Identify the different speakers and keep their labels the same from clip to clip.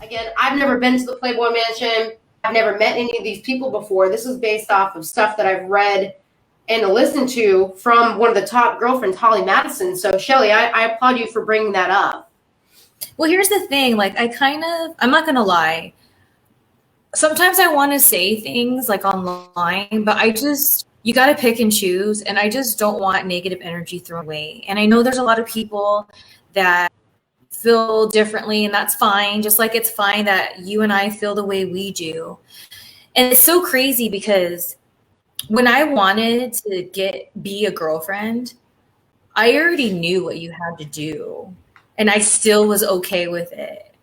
Speaker 1: Again, I've never been to the Playboy Mansion. I've never met any of these people before. This is based off of stuff that I've read and listened to from one of the top girlfriends, Holly Madison. So, Shelly, I applaud you for bringing that up.
Speaker 2: Well, here's the thing. Like, I'm not going to lie. Sometimes I want to say things like online, but you got to pick and choose. And I just don't want negative energy thrown away. And I know there's a lot of people that feel differently, and that's fine. Just like it's fine that you and I feel the way we do. And it's so crazy because when I wanted to be a girlfriend, I already knew what you had to do. And I still was okay with it.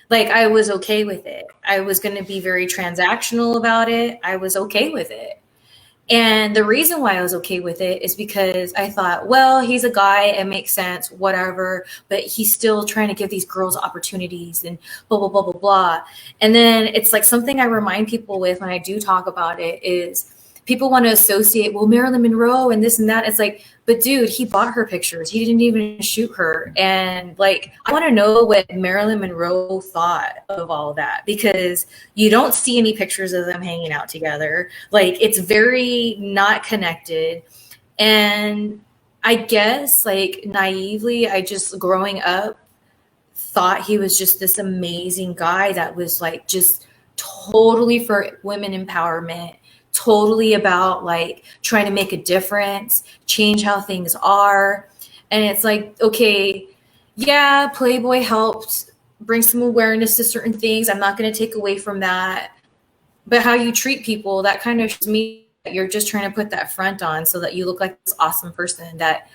Speaker 2: Like, I was okay with it. I was going to be very transactional about it. I was okay with it. And the reason why I was okay with it is because I thought, well, he's a guy, it makes sense, whatever, but he's still trying to give these girls opportunities and blah, blah, blah, blah, blah. And then it's like something I remind people with when I do talk about it is people want to associate, well, Marilyn Monroe and this and that. It's like, but dude, he bought her pictures. He didn't even shoot her. And like, I want to know what Marilyn Monroe thought of all of that, because you don't see any pictures of them hanging out together. Like, it's very not connected. And I guess like naively, I just growing up thought he was just this amazing guy that was like just totally for women empowerment, totally about like trying to make a difference, change how things are. And it's like, okay, yeah, Playboy helped bring some awareness to certain things. I'm not going to take away from that. But how you treat people, that kind of shows me that you're just trying to put that front on so that you look like this awesome person that,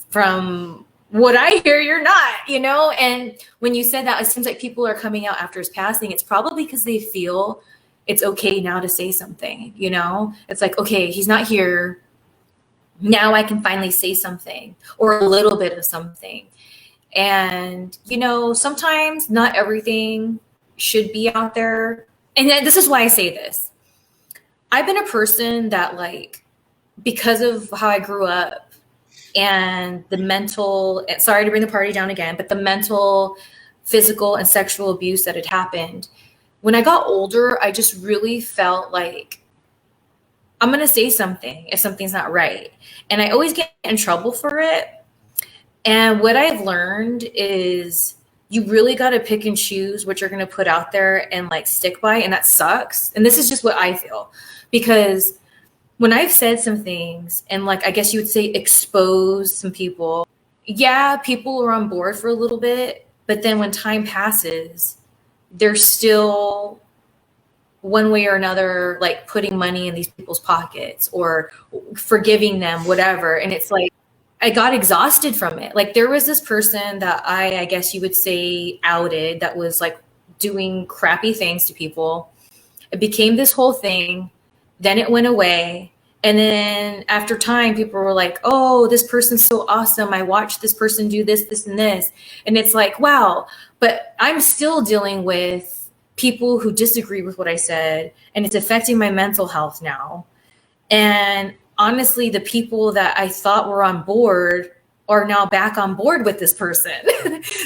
Speaker 2: from what I hear, you're not, you know? And when you said that, it seems like people are coming out after his passing. It's probably because they feel it's okay now to say something, you know? It's like, okay, he's not here. Now I can finally say something or a little bit of something. And, you know, sometimes not everything should be out there. And this is why I say this. I've been a person that, like, because of how I grew up and the mental, sorry to bring the party down again, but the mental, physical, and sexual abuse that had happened, when I got older, I just really felt like I'm going to say something if something's not right. And I always get in trouble for it. And what I've learned is you really got to pick and choose what you're going to put out there and like stick by. And that sucks. And this is just what I feel, because when I've said some things and, like, I guess you would say expose some people, yeah, people are on board for a little bit. But then when time passes, they're still one way or another, like putting money in these people's pockets or forgiving them, whatever. And it's like, I got exhausted from it. Like, there was this person that I guess you would say outed that was like doing crappy things to people. It became this whole thing. Then it went away. And then after time, people were like, oh, this person's so awesome. I watched this person do this, this, and this. And it's like, wow. But I'm still dealing with people who disagree with what I said, and it's affecting my mental health now. And honestly, the people that I thought were on board are now back on board with this person.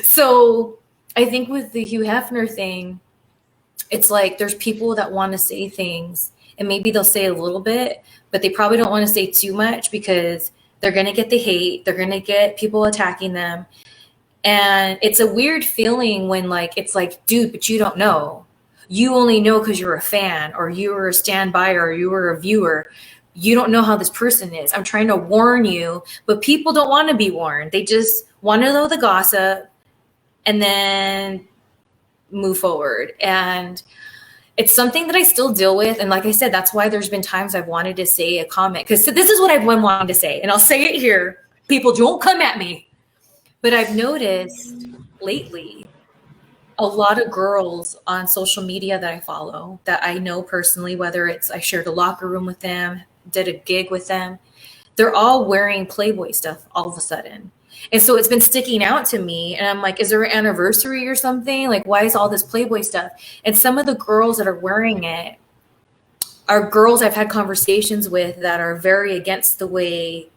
Speaker 2: So I think with the Hugh Hefner thing, it's like there's people that want to say things, and maybe they'll say a little bit, but they probably don't want to say too much because they're going to get the hate. They're going to get people attacking them. And it's a weird feeling when, like, it's like, dude, but you don't know. You only know because you're a fan, or you were a standby, or you were a viewer. You don't know how this person is. I'm trying to warn you, but people don't want to be warned. They just want to know the gossip and then move forward. And it's something that I still deal with. And like I said, that's why there's been times I've wanted to say a comment, because this is what I've been wanting to say. And I'll say it here. People, don't come at me. But I've noticed lately a lot of girls on social media that I follow, that I know personally, whether it's I shared a locker room with them, did a gig with them, they're all wearing Playboy stuff all of a sudden. And so it's been sticking out to me. And I'm like, is there an anniversary or something? Like, why is all this Playboy stuff? And some of the girls that are wearing it are girls I've had conversations with that are very against the way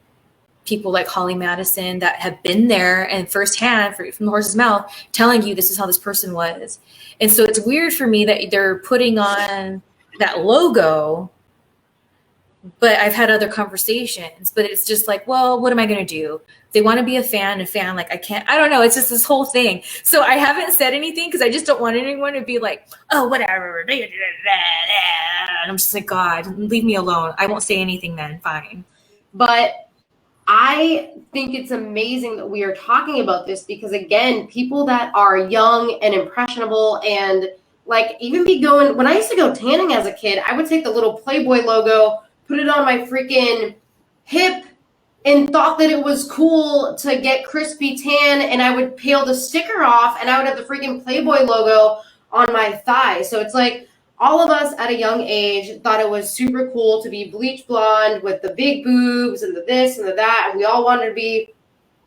Speaker 2: people like Holly Madison that have been there and firsthand from the horse's mouth telling you this is how this person was. And so it's weird for me that they're putting on that logo, but I've had other conversations, but it's just like, well, what am I going to do? If they want to be a fan, like I don't know. It's just this whole thing. So I haven't said anything because I just don't want anyone to be like, oh, whatever. And I'm just like, God, leave me alone. I won't say anything then. Fine.
Speaker 1: But I think it's amazing that we are talking about this because, again, people that are young and impressionable and like even be going, when I used to go tanning as a kid, I would take the little Playboy logo, put it on my freaking hip and thought that it was cool to get crispy tan, and I would peel the sticker off and I would have the freaking Playboy logo on my thigh. So it's like all of us at a young age thought it was super cool to be bleach blonde with the big boobs and the this and the that, and we all wanted to be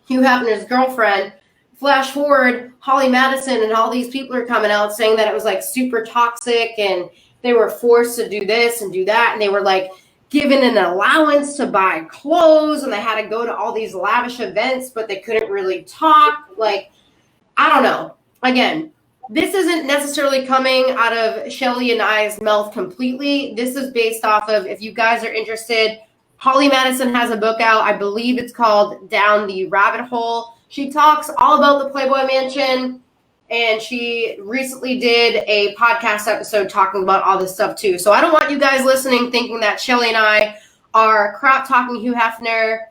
Speaker 1: Hugh Hefner's girlfriend. Flash forward, Holly Madison and all these people are coming out saying that it was like super toxic and they were forced to do this and do that, and they were like given an allowance to buy clothes and they had to go to all these lavish events, but they couldn't really talk. Like, I don't know. Again, this isn't necessarily coming out of Shelly and I's mouth completely. This is based off of, if you guys are interested, Holly Madison has a book out. I believe it's called Down the Rabbit Hole. She talks all about the Playboy Mansion, and she recently did a podcast episode talking about all this stuff too. So I don't want you guys listening thinking that Shelly and I are crap talking Hugh Hefner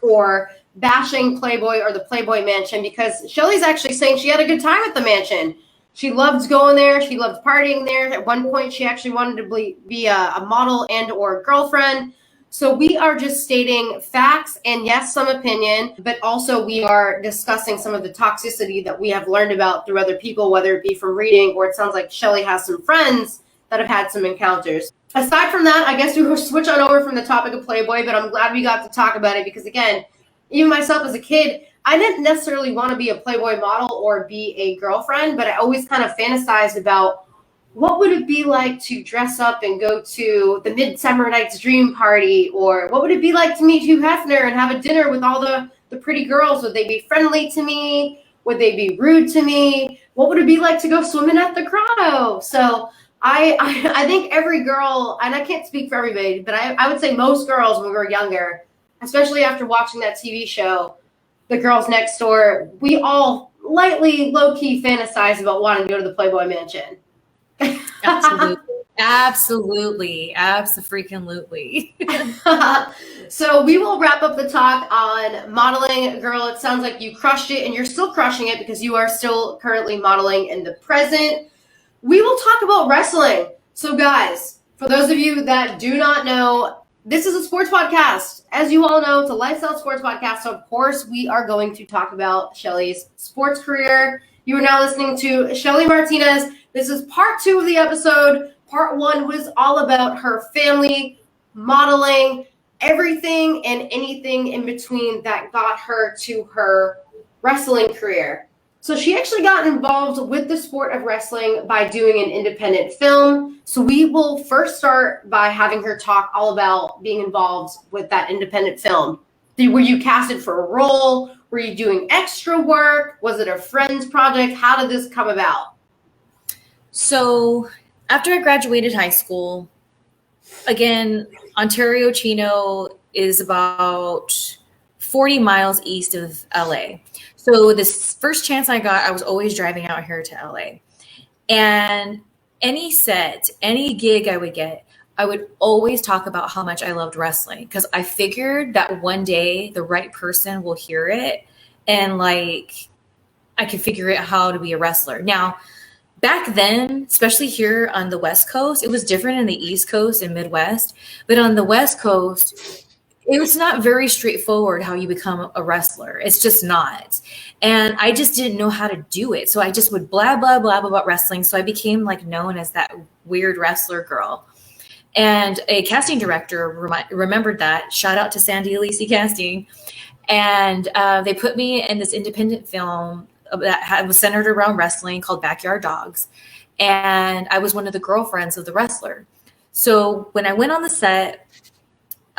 Speaker 1: or bashing Playboy or the Playboy Mansion, because Shelly's actually saying she had a good time at the mansion. She loved going there. She loved partying there. At one point, she actually wanted to be a model and or girlfriend. So we are just stating facts and yes, some opinion, but also we are discussing some of the toxicity that we have learned about through other people, whether it be from reading or it sounds like Shelly has some friends that have had some encounters. Aside from that, I guess we will switch on over from the topic of Playboy, but I'm glad we got to talk about it because, again, even myself as a kid, I didn't necessarily want to be a Playboy model or be a girlfriend, but I always kind of fantasized about what would it be like to dress up and go to the Midsummer Night's Dream party, or what would it be like to meet Hugh Hefner and have a dinner with all the pretty girls? Would they be friendly to me? Would they be rude to me? What would it be like to go swimming at the grotto? So I think every girl, and I can't speak for everybody, but I would say most girls when we were younger, especially after watching that TV show, The Girls Next Door, we all lightly, low-key fantasize about wanting to go to the Playboy Mansion.
Speaker 2: Absolutely. Abso-freaking-lutely.
Speaker 1: So we will wrap up the talk on modeling. Girl, it sounds like you crushed it, and you're still crushing it because you are still currently modeling in the present. We will talk about wrestling. So guys, for those of you that do not know, this is a sports podcast. As you all know, it's a lifestyle sports podcast. So of course, we are going to talk about Shelly's sports career. You are now listening to Shelly Martinez. This is part 2 of the episode. Part 1 was all about her family, modeling, everything and anything in between that got her to her wrestling career. So she actually got involved with the sport of wrestling by doing an independent film. So we will first start by having her talk all about being involved with that independent film. Were you casted for a role? Were you doing extra work? Was it a friend's project? How did this come about?
Speaker 2: So after I graduated high school, again, Ontario Chino is about 40 miles east of LA. So this first chance I got, I was always driving out here to LA. And any set, any gig I would get, I would always talk about how much I loved wrestling because I figured that one day the right person will hear it and like I could figure out how to be a wrestler. Now, back then, especially here on the West Coast, it was different in the East Coast and Midwest. But on the West Coast, it was not very straightforward how you become a wrestler. It's just not. And I just didn't know how to do it. So I just would blah, blah, blah about wrestling. So I became like known as that weird wrestler girl. And a casting director remembered that. Shout out to Sandy Alisi Casting. And they put me in this independent film that was centered around wrestling called Backyard Dogs. And I was one of the girlfriends of the wrestler. So when I went on the set,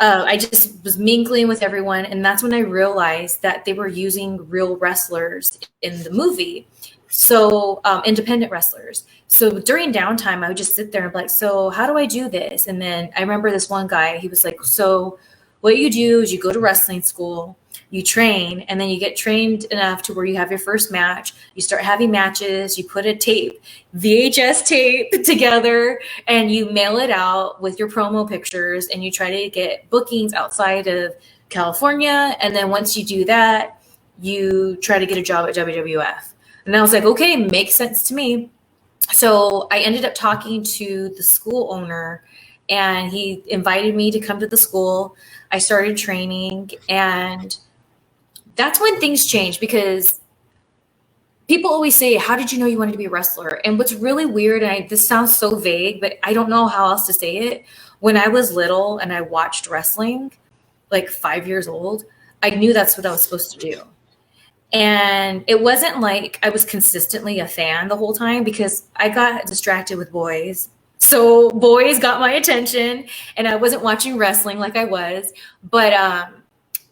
Speaker 2: I just was mingling with everyone. And that's when I realized that they were using real wrestlers in the movie. So independent wrestlers. So during downtime, I would just sit there and be like, so how do I do this? And then I remember this one guy, he was like, so what you do is you go to wrestling school, you train, and then you get trained enough to where you have your first match. You start having matches, you put a tape, VHS tape together, and you mail it out with your promo pictures, and you try to get bookings outside of California. And then once you do that, you try to get a job at WWF. And I was like, okay, makes sense to me. So I ended up talking to the school owner, and he invited me to come to the school. I started training, and that's when things changed, because people always say, how did you know you wanted to be a wrestler? And what's really weird, and this sounds so vague, but I don't know how else to say it. When I was little and I watched wrestling, like 5 years old, I knew that's what I was supposed to do. And it wasn't like I was consistently a fan the whole time, because I got distracted with boys. So boys got my attention, and I wasn't watching wrestling like I was. But,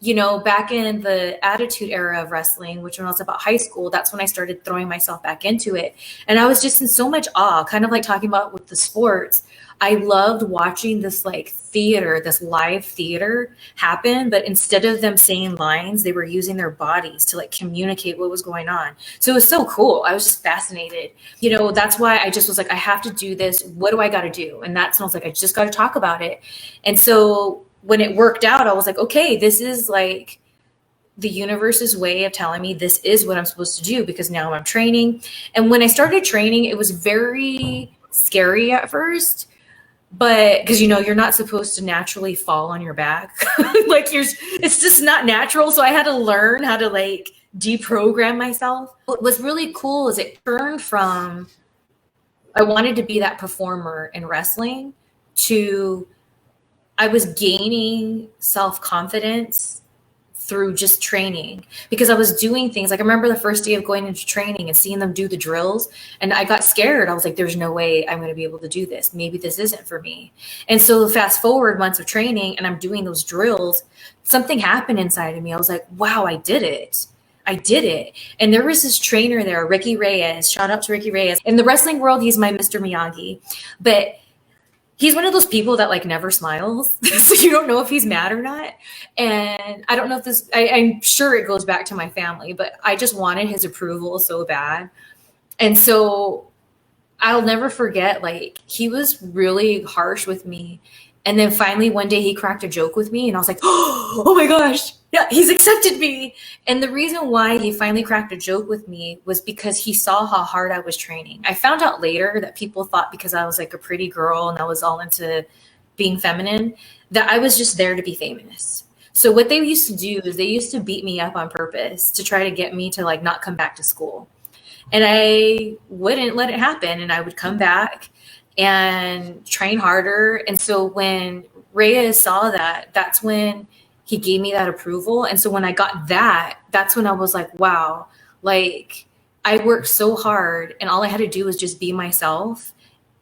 Speaker 2: you know, back in the Attitude Era of wrestling, which when I was about high school, that's when I started throwing myself back into it. And I was just in so much awe, kind of like talking about with the sports. I loved watching this like theater, this live theater happen, but instead of them saying lines, they were using their bodies to like communicate what was going on. So it was so cool. I was just fascinated. You know, that's why I just was like, I have to do this. What do I got to do? And that's when I was like, I just got to talk about it. And so when it worked out, I was like, okay, this is like the universe's way of telling me this is what I'm supposed to do, because now I'm training. And when I started training, it was very scary at first. But because, you know, you're not supposed to naturally fall on your back. Like it's just not natural. So I had to learn how to like deprogram myself. What was really cool is it turned from I wanted to be that performer in wrestling to I was gaining self-confidence through just training, because I was doing things like I remember the first day of going into training and seeing them do the drills, and I got scared. I was like, there's no way I'm going to be able to do this. Maybe this isn't for me. And so fast forward months of training and I'm doing those drills, something happened inside of me. I was like, wow, I did it. I did it. And there was this trainer there, Ricky Reyes. Shout out to Ricky Reyes. In the wrestling world, he's my Mr. Miyagi. But he's one of those people that like never smiles. So you don't know if he's mad or not. And I don't know if this, I'm sure it goes back to my family, but I just wanted his approval so bad. And so I'll never forget, like, he was really harsh with me. And then finally one day he cracked a joke with me and I was like, oh my gosh, yeah, he's accepted me. And the reason why he finally cracked a joke with me was because he saw how hard I was training. I found out later that people thought because I was like a pretty girl and I was all into being feminine, that I was just there to be famous. So what they used to do is they used to beat me up on purpose to try to get me to like not come back to school. And I wouldn't let it happen. And I would come back and train harder. And so when Reyes saw that, that's when he gave me that approval. And so when I got that, that's when I was like, wow, like I worked so hard and all I had to do was just be myself.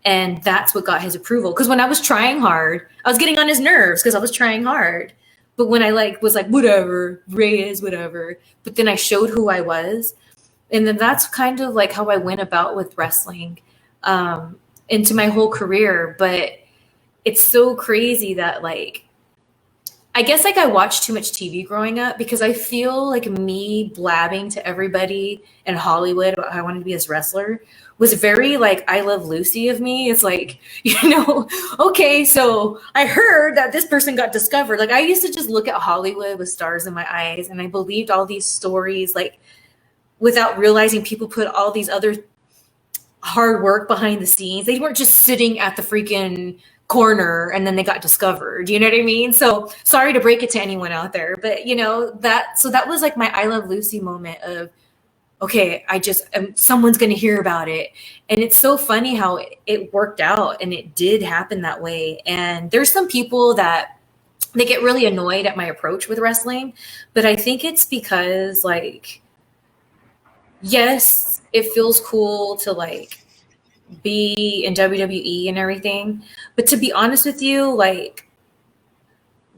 Speaker 2: And that's what got his approval. Because when I was trying hard, I was getting on his nerves because I was trying hard. But when I like was like, whatever, Reyes, whatever. But then I showed who I was. And then that's kind of like how I went about with wrestling into my whole career. But it's so crazy that like, I guess like I watched too much TV growing up, because I feel like me blabbing to everybody in Hollywood about how I wanted to be this wrestler was very like I Love Lucy of me. It's like, you know, okay, so I heard that this person got discovered. Like I used to just look at Hollywood with stars in my eyes and I believed all these stories like without realizing people put all these other hard work behind the scenes. They weren't just sitting at the freaking corner and then they got discovered. You know what I mean? So sorry to break it to anyone out there, but you know, that was like my I Love Lucy moment of, okay, someone's going to hear about it. And it's so funny how it worked out and it did happen that way. And there's some people that they get really annoyed at my approach with wrestling, but I think it's because like, yes, it feels cool to like be in WWE and everything. But to be honest with you, like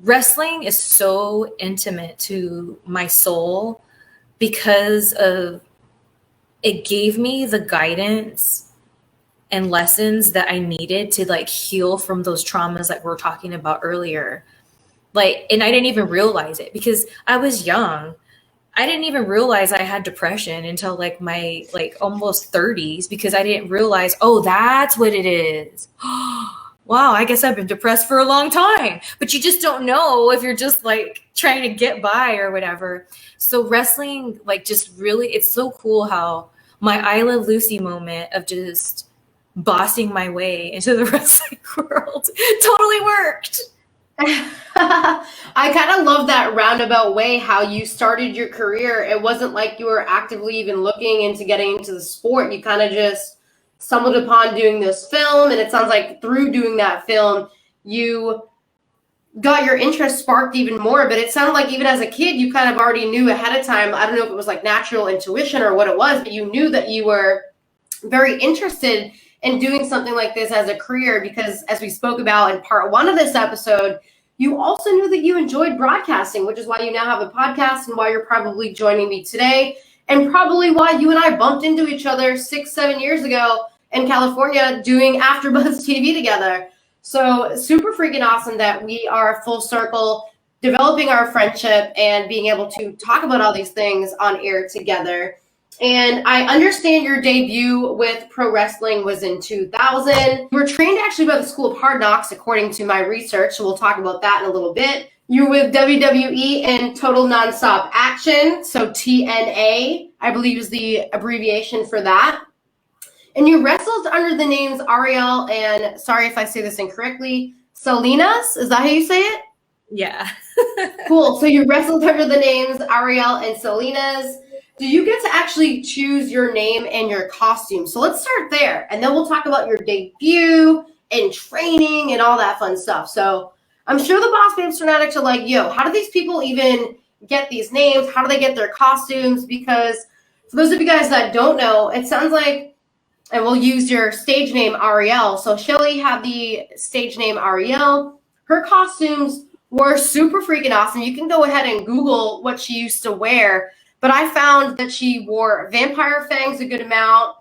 Speaker 2: wrestling is so intimate to my soul because of it gave me the guidance and lessons that I needed to like heal from those traumas that we were talking about earlier. Like, and I didn't even realize it because I was young. I didn't even realize I had depression until like my like almost 30s because I didn't realize, oh, that's what it is. Wow, I guess I've been depressed for a long time. But you just don't know if you're just like trying to get by or whatever. So wrestling, like just really, it's so cool how my I Love Lucy moment of just bossing my way into the wrestling world totally worked.
Speaker 1: I kind of love that roundabout way how you started your career. It wasn't like you were actively even looking into getting into the sport. You kind of just stumbled upon doing this film, and it sounds like through doing that film, you got your interest sparked even more. But it sounded like even as a kid, you kind of already knew ahead of time. I don't know if it was like natural intuition or what it was, but you knew that you were very interested in doing something like this as a career because, as we spoke about in part 1 of this episode, you also knew that you enjoyed broadcasting, which is why you now have a podcast and why you're probably joining me today, and probably why you and I bumped into each other 6-7 years ago in California doing AfterBuzz TV together. So super freaking awesome that we are full circle, developing our friendship and being able to talk about all these things on air together. And I understand your debut with pro wrestling was in 2000. You were trained actually by the School of Hard Knocks, according to my research. So we'll talk about that in a little bit. You were with WWE and Total Nonstop Action. So TNA, I believe, is the abbreviation for that. And you wrestled under the names Ariel and, sorry if I say this incorrectly, Salinas. Is that how you say it?
Speaker 2: Yeah.
Speaker 1: Cool. So you wrestled under the names Ariel and Salinas. Do you get to actually choose your name and your costume? So let's start there. And then we'll talk about your debut and training and all that fun stuff. So I'm sure the BosBabes fanatics are like, yo, how do these people even get these names? How do they get their costumes? Because for those of you guys that don't know, it sounds like, and we'll use your stage name, Ariel. So Shelly had the stage name Ariel. Her costumes were super freaking awesome. You can go ahead and Google what she used to wear. But I found that she wore vampire fangs a good amount,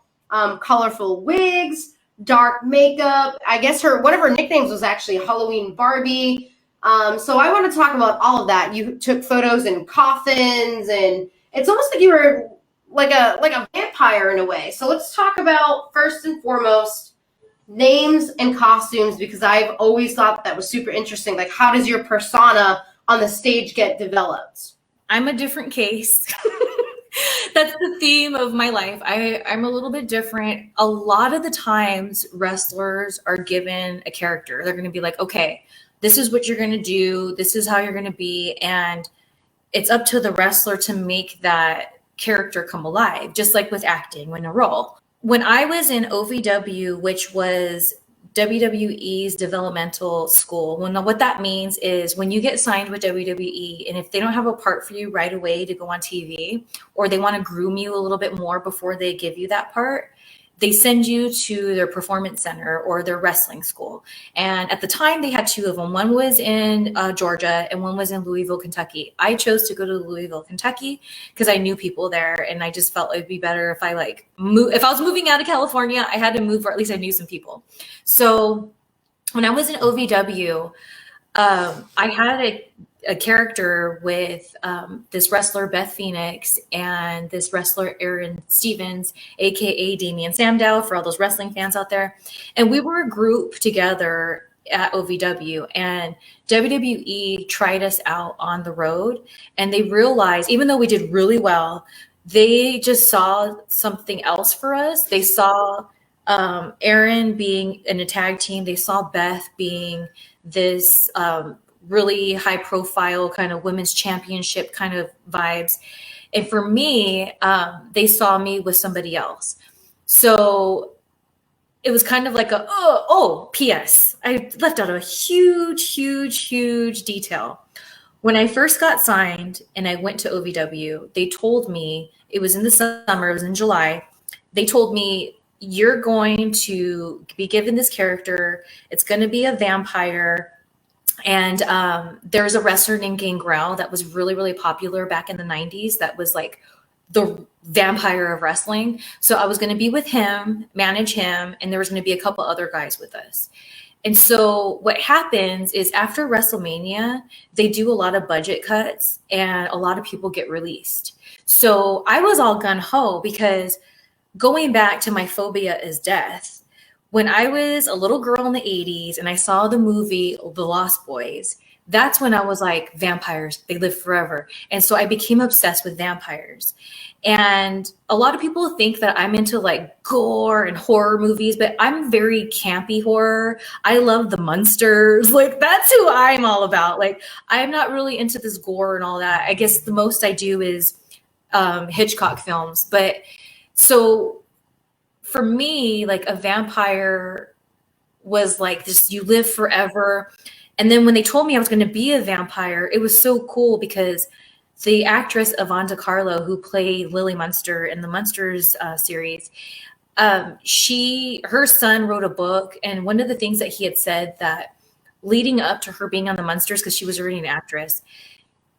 Speaker 1: colorful wigs, dark makeup. I guess one of her nicknames was actually Halloween Barbie. So I want to talk about all of that. You took photos in coffins, and it's almost like you were like a vampire in a way. So let's talk about, first and foremost, names and costumes, because I've always thought that was super interesting. Like, how does your persona on the stage get developed?
Speaker 2: I'm a different case. That's the theme of my life. I'm a little bit different. A lot of the times wrestlers are given a character. They're going to be like, okay, this is what you're going to do. This is how you're going to be. And it's up to the wrestler to make that character come alive, just like with acting in a role. When I was in OVW, which was WWE's developmental school. What that means is when you get signed with WWE, and if they don't have a part for you right away to go on TV, or they want to groom you a little bit more before they give you that part, they send you to their performance center or their wrestling school. And at the time, they had 2 of them. One was in Georgia and one was in Louisville, Kentucky. I chose to go to Louisville, Kentucky because I knew people there, and I just felt it'd be better if I if I was moving out of California, I had to move, or at least I knew some people. So when I was in OVW, I had a character with this wrestler, Beth Phoenix, and this wrestler, Aaron Stevens, aka Damian Sandow, for all those wrestling fans out there. And we were a group together at OVW, and WWE tried us out on the road, and they realized, even though we did really well, they just saw something else for us. They saw Aaron being in a tag team. They saw Beth being this really high profile kind of women's championship kind of vibes. And for me, they saw me with somebody else. So it was kind of like P.S. I left out a huge detail. When I first got signed and I went to OVW, they told me, it was in the summer, it was in July, they told me, you're going to be given this character. It's going to be a vampire. And there was a wrestler named Gangrel that was really, really popular back in the 90s that was like the vampire of wrestling. So I was going to be with him, manage him, and there was going to be a couple other guys with us. And so what happens is after WrestleMania, they do a lot of budget cuts and a lot of people get released. So I was all gun ho because going back to my phobia is death. When I was a little girl in the 80s and I saw the movie The Lost Boys, that's when I was like, vampires, they live forever. And so I became obsessed with vampires. And a lot of people think that I'm into like gore and horror movies, but I'm very campy horror. I love the monsters. Like that's who I'm all about. Like I'm not really into this gore and all that. I guess the most I do is Hitchcock films. But so for me, like a vampire was like this, you live forever. And then when they told me I was going to be a vampire, it was so cool because the actress Yvonne DiCarlo, who played Lily Munster in the Munsters series, her son wrote a book. And one of the things that he had said that leading up to her being on the Munsters, because she was already an actress,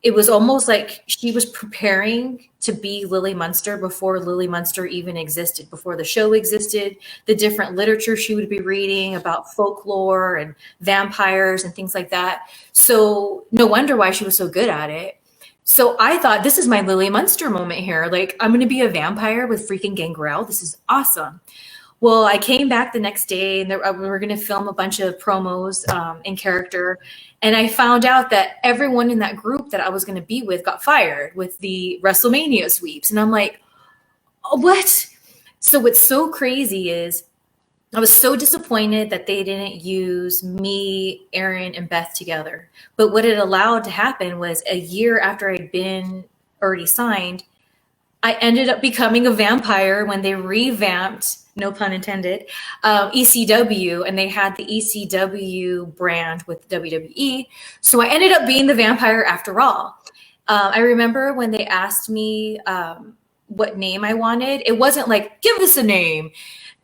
Speaker 2: it was almost like she was preparing to be Lily Munster before Lily Munster even existed, before the show existed, the different literature she would be reading about folklore and vampires and things like that. So no wonder why she was so good at it. So I thought, this is my Lily Munster moment here. Like, I'm going to be a vampire with freaking Gangrel. This is awesome. Well, I came back the next day and we were going to film a bunch of promos in character. And I found out that everyone in that group that I was going to be with got fired with the WrestleMania sweeps. And I'm like, oh, what? So what's so crazy is I was so disappointed that they didn't use me, Aaron, and Beth together. But what it allowed to happen was a year after I'd been already signed, I ended up becoming a vampire when they revamped, no pun intended, ECW, and they had the ECW brand with WWE. So I ended up being the vampire after all. I remember when they asked me what name I wanted, it wasn't like, give us a name.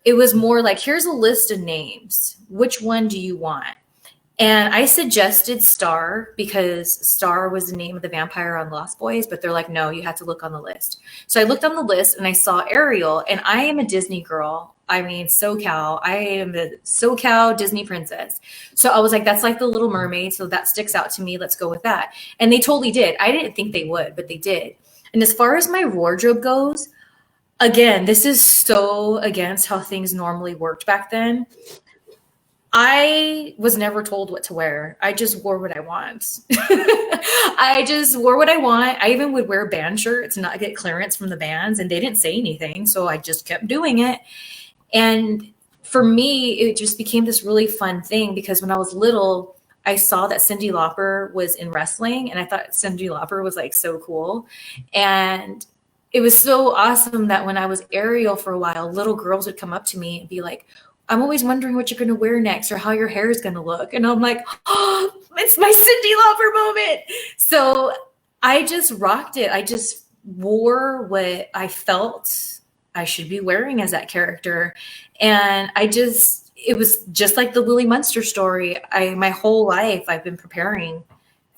Speaker 2: It was more like, here's a list of names. Which one do you want? And I suggested Star because Star was the name of the vampire on Lost Boys, but they're like, no, you have to look on the list. So I looked on the list and I saw Ariel, and I am a Disney girl. I mean, SoCal. I am a SoCal Disney princess. So I was like, that's like the Little Mermaid. So that sticks out to me. Let's go with that. And they totally did. I didn't think they would, but they did. And as far as my wardrobe goes, again, this is so against how things normally worked back then. I was never told what to wear. I just wore what I want. I just wore what I want. I even would wear band shirts and not get clearance from the bands, and they didn't say anything. So I just kept doing it. And for me, it just became this really fun thing because when I was little, I saw that Cyndi Lauper was in wrestling, and I thought Cyndi Lauper was like so cool. And it was so awesome that when I was Ariel for a while, little girls would come up to me and be like, I'm always wondering what you're going to wear next or how your hair is going to look. And I'm like, oh, it's my Cyndi Lauper moment. So I just rocked it. I just wore what I felt I should be wearing as that character. And it was just like the Lily Munster story. My whole life, I've been preparing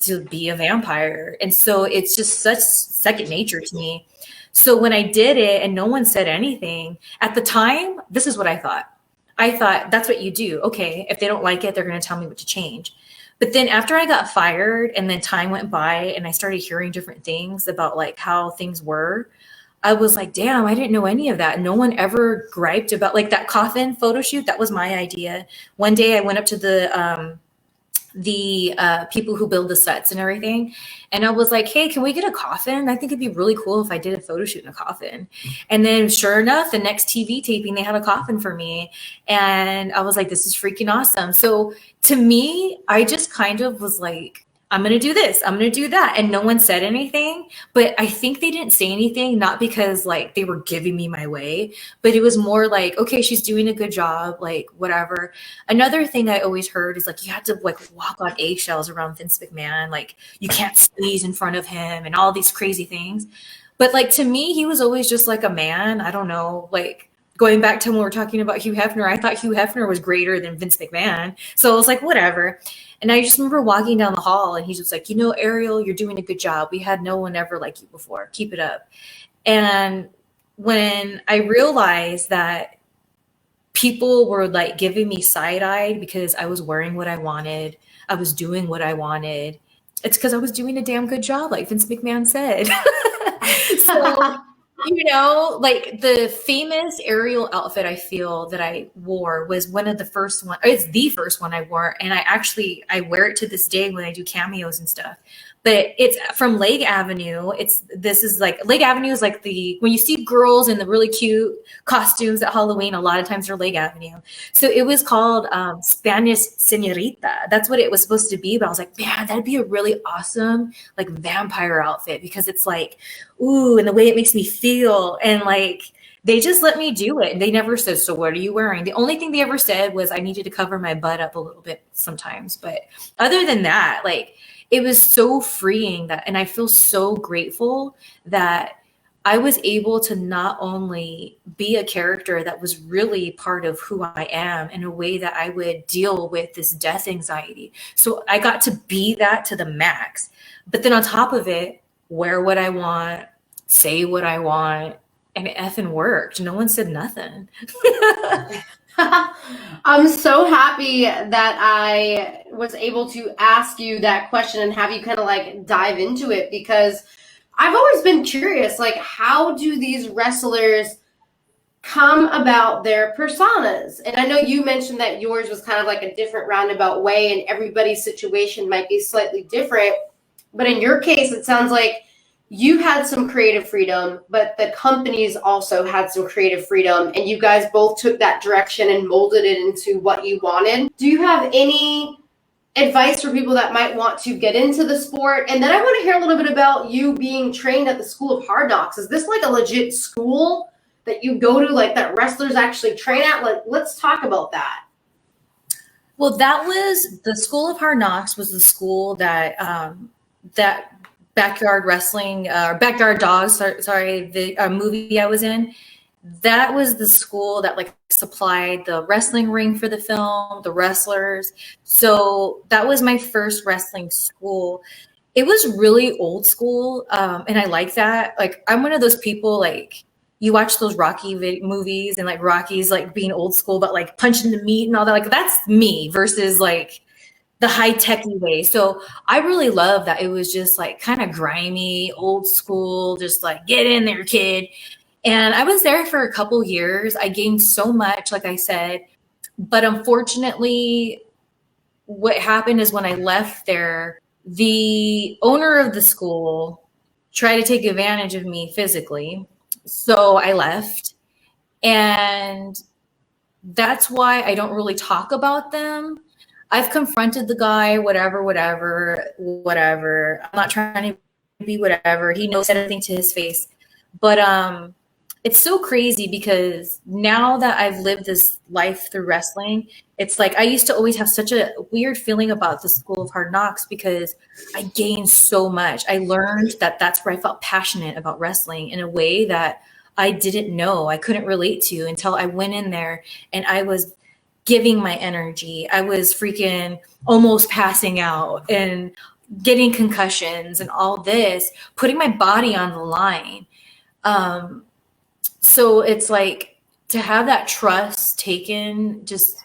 Speaker 2: to be a vampire. And so it's just such second nature to me. So when I did it and no one said anything at the time, this is what I thought. I thought that's what you do. Okay, if they don't like it, they're going to tell me what to change. But then after I got fired and then time went by and I started hearing different things about like how things were, I was like, damn, I didn't know any of that. No one ever griped about like that coffin photo shoot. That was my idea. One day I went up to the people who build the sets and everything. And I was like, hey, can we get a coffin? I think it'd be really cool if I did a photo shoot in a coffin. And then sure enough, the next TV taping, they had a coffin for me. And I was like, this is freaking awesome. So to me, I just kind of was like, I'm going to do this. I'm going to do that. And no one said anything, but I think they didn't say anything, not because like they were giving me my way, but it was more like, okay, she's doing a good job, like whatever. Another thing I always heard is like, you have to like walk on eggshells around Vince McMahon. Like you can't sneeze in front of him and all these crazy things. But like, to me, he was always just like a man. I don't know, like going back to when we were talking about Hugh Hefner, I thought Hugh Hefner was greater than Vince McMahon. So I was like, whatever. And I just remember walking down the hall and he's just like, Ariel, you're doing a good job. We had no one ever like you before. Keep it up. And when I realized that people were like giving me side-eyed because I was wearing what I wanted, I was doing what I wanted, it's because I was doing a damn good job, like Vince McMahon said. So, like the famous Ariel outfit I feel that I wore was one of the first one. It's the first one I wore. And I wear it to this day when I do cameos and stuff. But it's from Lake Avenue. Lake Avenue is like when you see girls in the really cute costumes at Halloween, a lot of times they're Lake Avenue. So it was called Spanish Señorita. That's what it was supposed to be. But I was like, man, that'd be a really awesome like vampire outfit because it's like, ooh, and the way it makes me feel. And like, they just let me do it. And they never said, so what are you wearing? The only thing they ever said was I needed to cover my butt up a little bit sometimes. But other than that, like, it was so freeing and I feel so grateful that I was able to not only be a character that was really part of who I am in a way that I would deal with this death anxiety. So I got to be that to the max. But then on top of it, wear what I want, say what I want, and it effing worked. No one said nothing.
Speaker 1: I'm so happy that I was able to ask you that question and have you kind of like dive into it, because I've always been curious, like, how do these wrestlers come about their personas? And I know you mentioned that yours was kind of like a different roundabout way and everybody's situation might be slightly different. But in your case, it sounds like you had some creative freedom, but the companies also had some creative freedom, and you guys both took that direction and molded it into what you wanted. Do you have any advice for people that might want to get into the sport? And then I want to hear a little bit about you being trained at the School of Hard Knocks. Is this like a legit school that you go to, like that wrestlers actually train at? Like, let's talk about that.
Speaker 2: Well, that was the School of Hard Knocks was the school that that Backyard Wrestling, Backyard Dogs, the movie I was in, that was the school that like supplied the wrestling ring for the film, the wrestlers. So that was my first wrestling school. It was really old school, and I like that. Like, I'm one of those people, like, you watch those Rocky movies and like Rocky's like being old school, but like punching the meat and all that. Like, that's me versus like the high-techy way. So I really love that it was just like kind of grimy, old school, just like get in there, kid. And I was there for a couple years. I gained so much, like I said, but unfortunately what happened is when I left there, the owner of the school tried to take advantage of me physically. So I left, and that's why I don't really talk about them. I've confronted the guy, whatever. I'm not trying to be whatever. He knows everything to his face. But it's so crazy because now that I've lived this life through wrestling, it's like I used to always have such a weird feeling about the School of Hard Knocks because I gained so much. I learned that that's where I felt passionate about wrestling in a way that I didn't know, I couldn't relate to until I went in there and I was giving my energy. I was freaking almost passing out and getting concussions and all this, putting my body on the line. So it's like to have that trust taken just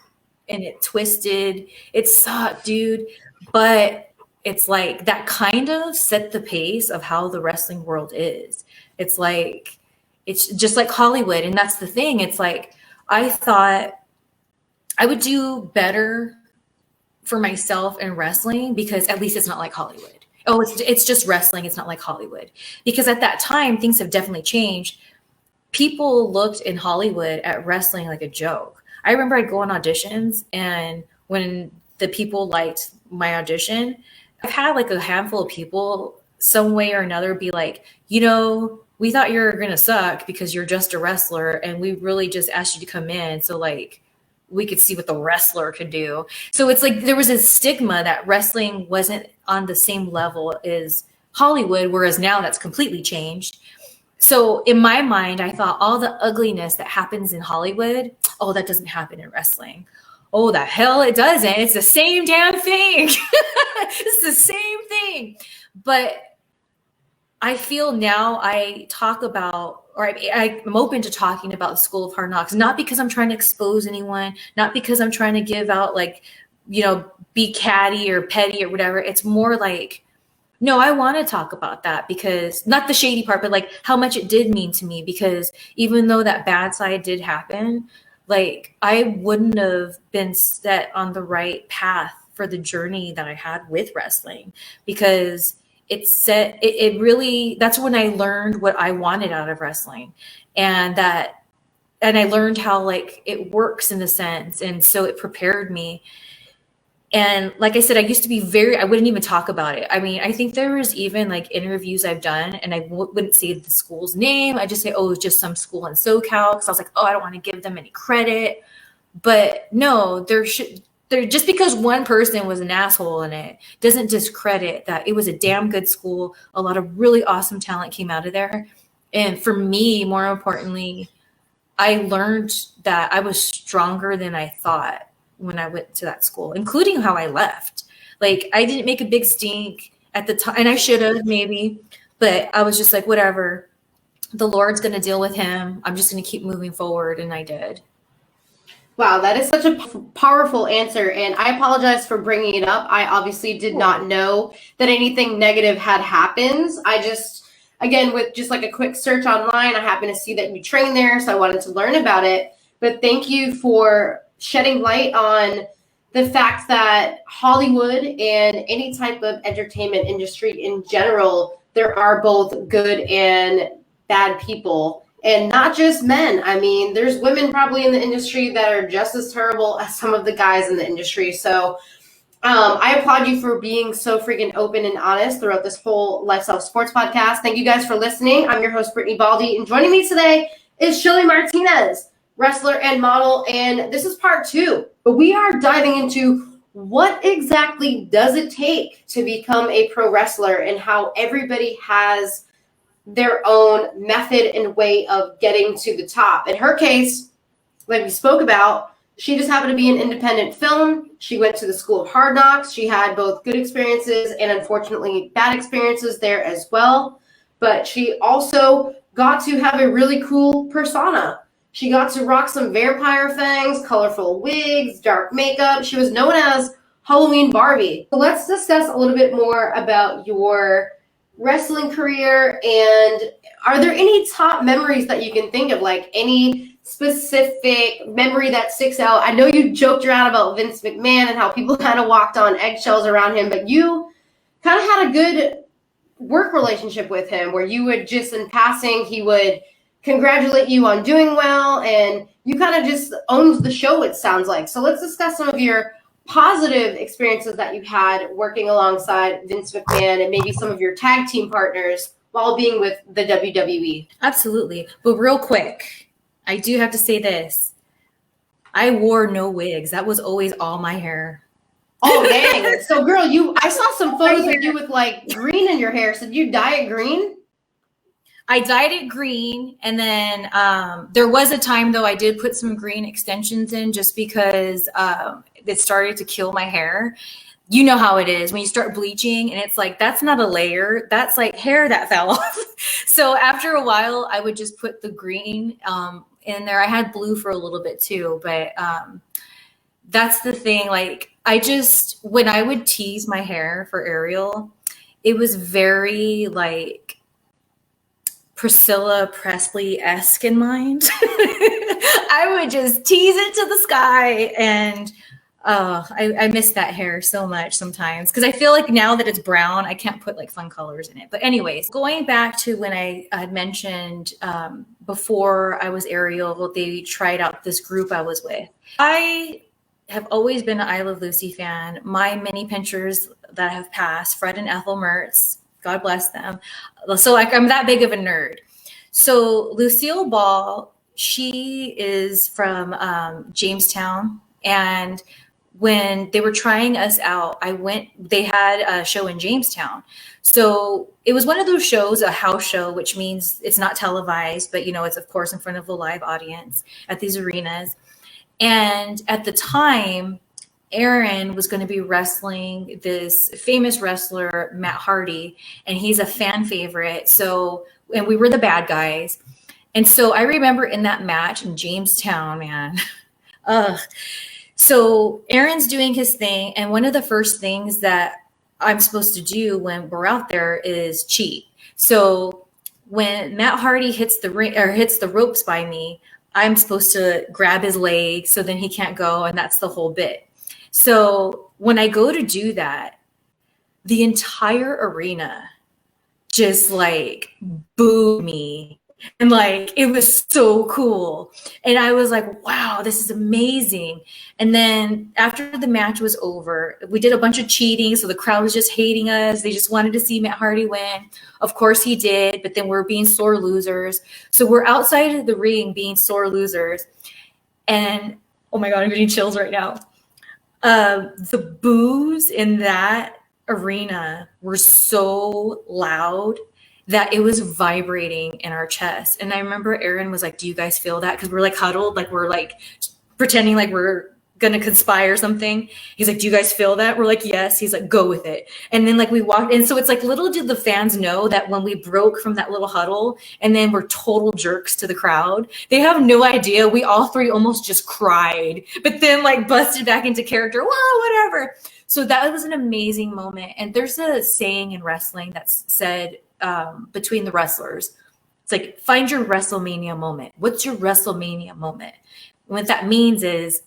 Speaker 2: and it twisted, it sucked, dude. But it's like that kind of set the pace of how the wrestling world is. It's like, it's just like Hollywood. And that's the thing. It's like, I thought I would do better for myself in wrestling because at least it's not like Hollywood. Oh, it's just wrestling. It's not like Hollywood. Because at that time, things have definitely changed. People looked in Hollywood at wrestling like a joke. I remember I'd go on auditions, and when the people liked my audition, I've had like a handful of people some way or another be like, we thought you were going to suck because you're just a wrestler, and we really just asked you to come in. So like, we could see what the wrestler could do. So it's like there was a stigma that wrestling wasn't on the same level as Hollywood, whereas now that's completely changed. So in my mind, I thought all the ugliness that happens in Hollywood, oh, that doesn't happen in wrestling. Oh, the hell it doesn't. It's the same damn thing. It's the same thing. But I feel now I talk about, or I'm open to talking about the School of Hard Knocks, not because I'm trying to expose anyone, not because I'm trying to give out like, be catty or petty or whatever. It's more like, no, I want to talk about that because not the shady part, but like how much it did mean to me, because even though that bad side did happen, like I wouldn't have been set on the right path for the journey that I had with wrestling, because it really, that's when I learned what I wanted out of wrestling, and I learned how like it works in a sense. And so it prepared me. And like I said, I used to be I wouldn't even talk about it. I mean, I think there was even like interviews I've done and I wouldn't say the school's name. I just say, oh, it's just some school in SoCal. Cause I was like, oh, I don't want to give them any credit. But no, just because one person was an asshole in it doesn't discredit that it was a damn good school. A lot of really awesome talent came out of there. And for me, more importantly, I learned that I was stronger than I thought when I went to that school, including how I left. Like I didn't make a big stink at the time, and I should have maybe, but I was just like, whatever, the Lord's going to deal with him. I'm just going to keep moving forward. And I did.
Speaker 1: Wow, that is such a powerful answer. And I apologize for bringing it up. I obviously did not know that anything negative had happened. I just, again, with just like a quick search online, I happened to see that you train there. So I wanted to learn about it. But thank you for shedding light on the fact that Hollywood and any type of entertainment industry in general, there are both good and bad people, and not just men. I mean, there's women probably in the industry that are just as terrible as some of the guys in the industry. So I applaud you for being so freaking open and honest throughout this whole Lifestyle Sports podcast. Thank you guys for listening. I'm your host, Brittany Baldi, and joining me today is Shelly Martinez, wrestler and model, and this is part 2. But we are diving into what exactly does it take to become a pro wrestler and how everybody has their own method and way of getting to the top. In her case, like we spoke about, she just happened to be an independent film. She went to the School of Hard Knocks. She had both good experiences and unfortunately bad experiences there as well. But she also got to have a really cool persona. She got to rock some vampire fangs, colorful wigs, dark makeup. She was known as Halloween Barbie. So let's discuss a little bit more about your wrestling career. And are there any top memories that you can think of, like any specific memory that sticks out? I know you joked around about Vince McMahon and how people kind of walked on eggshells around him, but you kind of had a good work relationship with him where you would just in passing, he would congratulate you on doing well, and you kind of just owned the show, it sounds like. So let's discuss some of your positive experiences that you've had working alongside Vince McMahon and maybe some of your tag team partners while being with the WWE.
Speaker 2: Absolutely. But real quick, I do have to say this. I wore no wigs. That was always all my hair.
Speaker 1: Oh, dang. So, girl, I saw some photos of you with like green in your hair. So did you dye it green?
Speaker 2: I dyed it green, and then there was a time though I did put some green extensions in just because it started to kill my hair. You know how it is when you start bleaching and it's like, that's not a layer, that's like hair that fell off. So after a while I would just put the green in there. I had blue for a little bit too, but that's the thing. Like when I would tease my hair for Ariel, it was very like Priscilla Presley-esque in mind. I would just tease it to the sky, and I miss that hair so much sometimes because I feel like now that it's brown, I can't put like fun colors in it. But anyways, going back to when I had mentioned before I was Ariel, they tried out this group I was with. I have always been an I Love Lucy fan. My mini pinchers that have passed, Fred and Ethel Mertz, God bless them. So like I'm that big of a nerd. So Lucille Ball, she is from Jamestown, and when they were trying us out, they had a show in Jamestown. So it was one of those shows, a house show, which means it's not televised, but it's of course in front of a live audience at these arenas. And at the time, Aaron was going to be wrestling this famous wrestler, Matt Hardy, and he's a fan favorite. So, and we were the bad guys. And so I remember in that match in Jamestown, man, so Aaron's doing his thing. And one of the first things that I'm supposed to do when we're out there is cheat. So when Matt Hardy hits the ring or hits the ropes by me, I'm supposed to grab his leg so then he can't go. And that's the whole bit. So when I go to do that, the entire arena just like booed me. And like, it was so cool. And I was like, wow, this is amazing. And then after the match was over, we did a bunch of cheating. So the crowd was just hating us. They just wanted to see Matt Hardy win. Of course he did, but then we're being sore losers. So we're outside of the ring being sore losers. And oh my God, I'm getting chills right now. The boos in that arena were so loud that it was vibrating in our chest. And I remember Aaron was like, do you guys feel that? Because we're like huddled, like we're like pretending like we're gonna conspire something. He's like, do you guys feel that? We're like, yes. He's like, go with it. And then like we walked, and so it's like, little did the fans know that when we broke from that little huddle and then we're total jerks to the crowd, they have no idea. We all three almost just cried, but then like busted back into character. Well, whatever. So that was an amazing moment. And there's a saying in wrestling that's said between the wrestlers. It's like, find your WrestleMania moment. What's your WrestleMania moment? What that means is,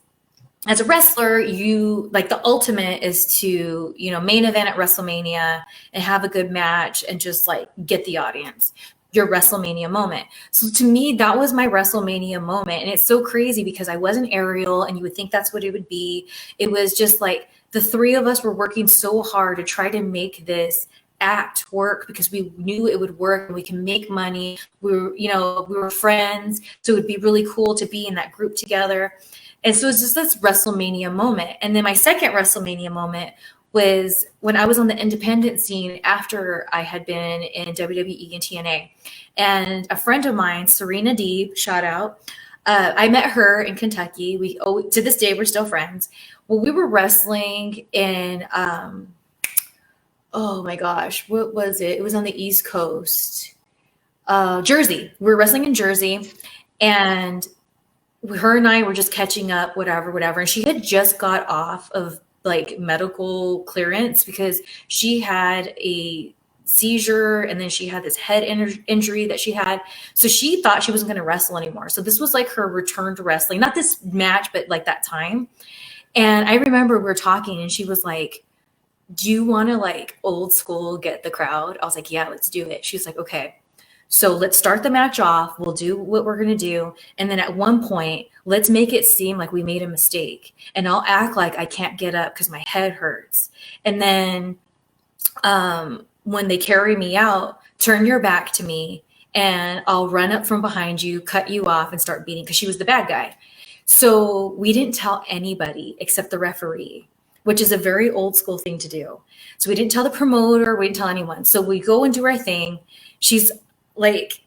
Speaker 2: as a wrestler, you like the ultimate is to, main event at WrestleMania and have a good match and just like get the audience, your WrestleMania moment. So to me, that was my WrestleMania moment. And it's so crazy because I wasn't Ariel and you would think that's what it would be. It was just like the three of us were working so hard to try to make this act work because we knew it would work and we can make money. We were friends. So it would be really cool to be in that group together. And so it's just this WrestleMania moment. And then my second WrestleMania moment was when I was on the independent scene after I had been in WWE and TNA. And a friend of mine, Serena Deeb, shout out, I met her in Kentucky. To this day, we're still friends. Well, we were wrestling in, oh my gosh, what was it? It was on the East Coast, Jersey. We were wrestling in Jersey, and her and I were just catching up, whatever. And she had just got off of like medical clearance because she had a seizure and then she had this head injury that she had. So she thought she wasn't going to wrestle anymore. So this was like her return to wrestling, not this match, but like that time. And I remember we were talking and she was like, do you want to like old school get the crowd? I was like, yeah, let's do it. She's like, okay. So let's start the match off. We'll do what we're going to do. And then at one point, let's make it seem like we made a mistake. And I'll act like I can't get up because my head hurts. And then when they carry me out, turn your back to me and I'll run up from behind you, cut you off and start beating because she was the bad guy. So we didn't tell anybody except the referee, which is a very old school thing to do. So we didn't tell the promoter. We didn't tell anyone. So we go and do our thing. She's like,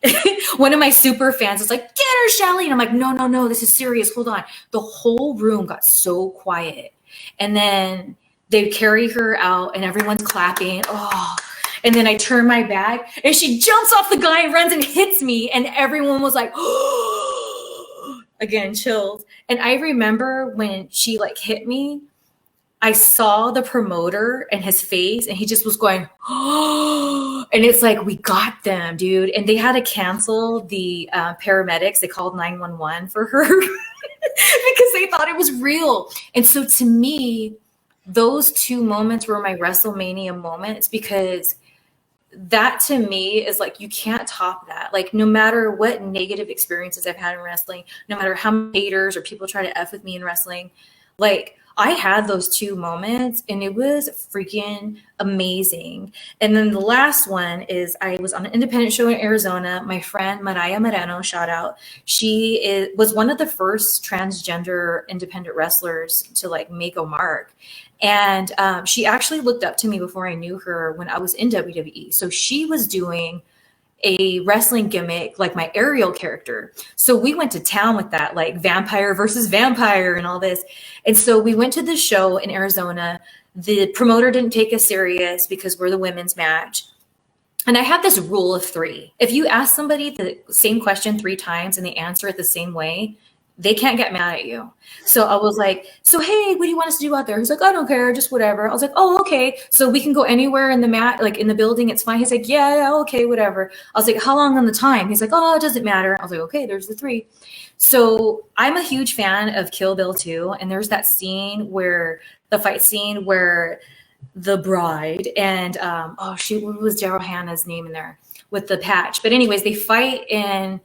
Speaker 2: one of my super fans is like, get her, Shelly. And I'm like, no, this is serious. Hold on. The whole room got so quiet. And then they carry her out and everyone's clapping. Oh, and then I turn my back and she jumps off the guy and runs and hits me. And everyone was like, oh, again, chills. And I remember when she like hit me, I saw the promoter and his face and he just was going, oh, and it's like, we got them, dude. And they had to cancel the paramedics. They called 911 for her because they thought it was real. And so to me, those two moments were my WrestleMania moments because that to me is like, you can't top that. Like no matter what negative experiences I've had in wrestling, no matter how many haters or people try to F with me in wrestling, like I had those 2 moments and it was freaking amazing. And then the last one is I was on an independent show in Arizona. My friend Mariah Moreno, shout out. Was one of the first transgender independent wrestlers to like make a mark. And she actually looked up to me before I knew her when I was in WWE. So she was doing a wrestling gimmick, like my Ariel character. So we went to town with that, like vampire versus vampire and all this. And so we went to this show in Arizona. The promoter didn't take us serious because we're the women's match. And I have this rule of 3. If you ask somebody the same question 3 times and they answer it the same way, they can't get mad at you. So I was like, so, hey, what do you want us to do out there? He's like, I don't care, just whatever. I was like, oh, okay. So we can go anywhere in the like in the building. It's fine. He's like, yeah, okay, whatever. I was like, how long on the time? He's like, oh, it doesn't matter. I was like, okay, there's the 3. So I'm a huge fan of Kill Bill 2. And there's that scene the fight scene where the bride and, what was Daryl Hannah's name in there with the patch? But anyways, they fight in,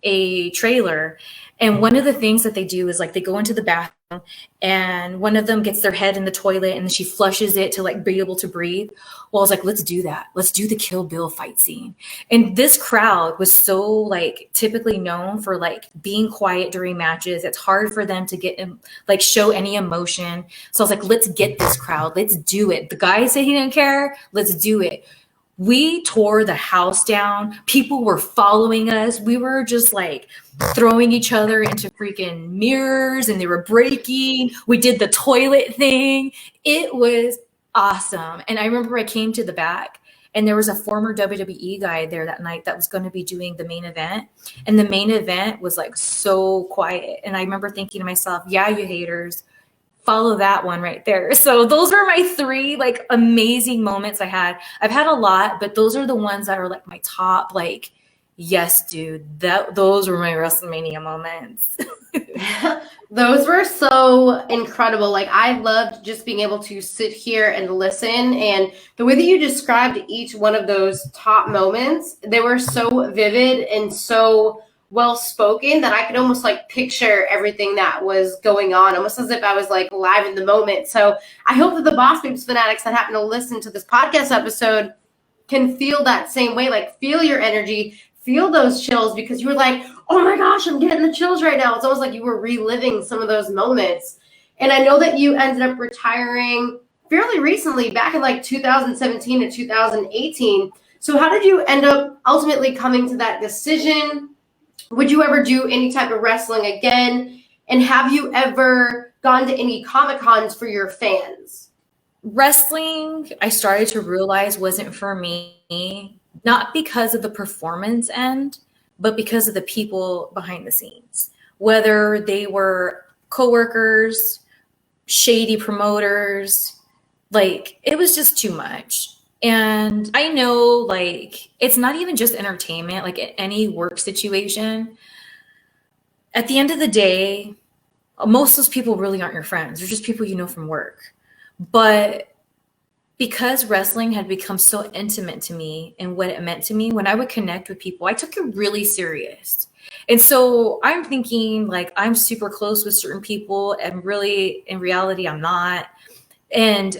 Speaker 2: a trailer, and one of the things that they do is like they go into the bathroom and one of them gets their head in the toilet and she flushes it to like be able to breathe. Well, I was like, let's do that. Let's do the Kill Bill fight scene. And this crowd was so like typically known for like being quiet during matches. It's hard for them to get like show any emotion. So I was like, let's get this crowd. Let's do it. The guy said he didn't care. Let's do it. We tore the house down. People were following us. We were just like throwing each other into freaking mirrors and they were breaking. We did the toilet thing. It was awesome. And I remember I came to the back and there was a former WWE guy there that night that was going to be doing the main event. And the main event was like so quiet. And I remember thinking to myself, yeah, you haters, follow that one right there. So those were my 3 like amazing moments I had. I've had a lot, but those are the ones that are like my top, like, yes, dude, those were my WrestleMania moments.
Speaker 1: Those were so incredible. Like, I loved just being able to sit here and listen. And the way that you described each one of those top moments, they were so vivid and so well spoken that I could almost like picture everything that was going on, almost as if I was like live in the moment. So I hope that the BosBabes fanatics that happen to listen to this podcast episode can feel that same way, like feel your energy, feel those chills, because you were like, oh my gosh, I'm getting the chills right now. It's almost like you were reliving some of those moments. And I know that you ended up retiring fairly recently, back in like 2017 to 2018. So how did you end up ultimately coming to that decision? Would you ever do any type of wrestling again? And have you ever gone to any Comic-Cons for your fans?
Speaker 2: Wrestling, I started to realize wasn't for me, not because of the performance end, but because of the people behind the scenes, whether they were coworkers, shady promoters, like it was just too much. And I know, like, it's not even just entertainment, like any work situation. At the end of the day, most of those people really aren't your friends. They're just people you know from work. But because wrestling had become so intimate to me and what it meant to me, when I would connect with people, I took it really serious. And so I'm thinking, like, I'm super close with certain people, and really, in reality, I'm not. And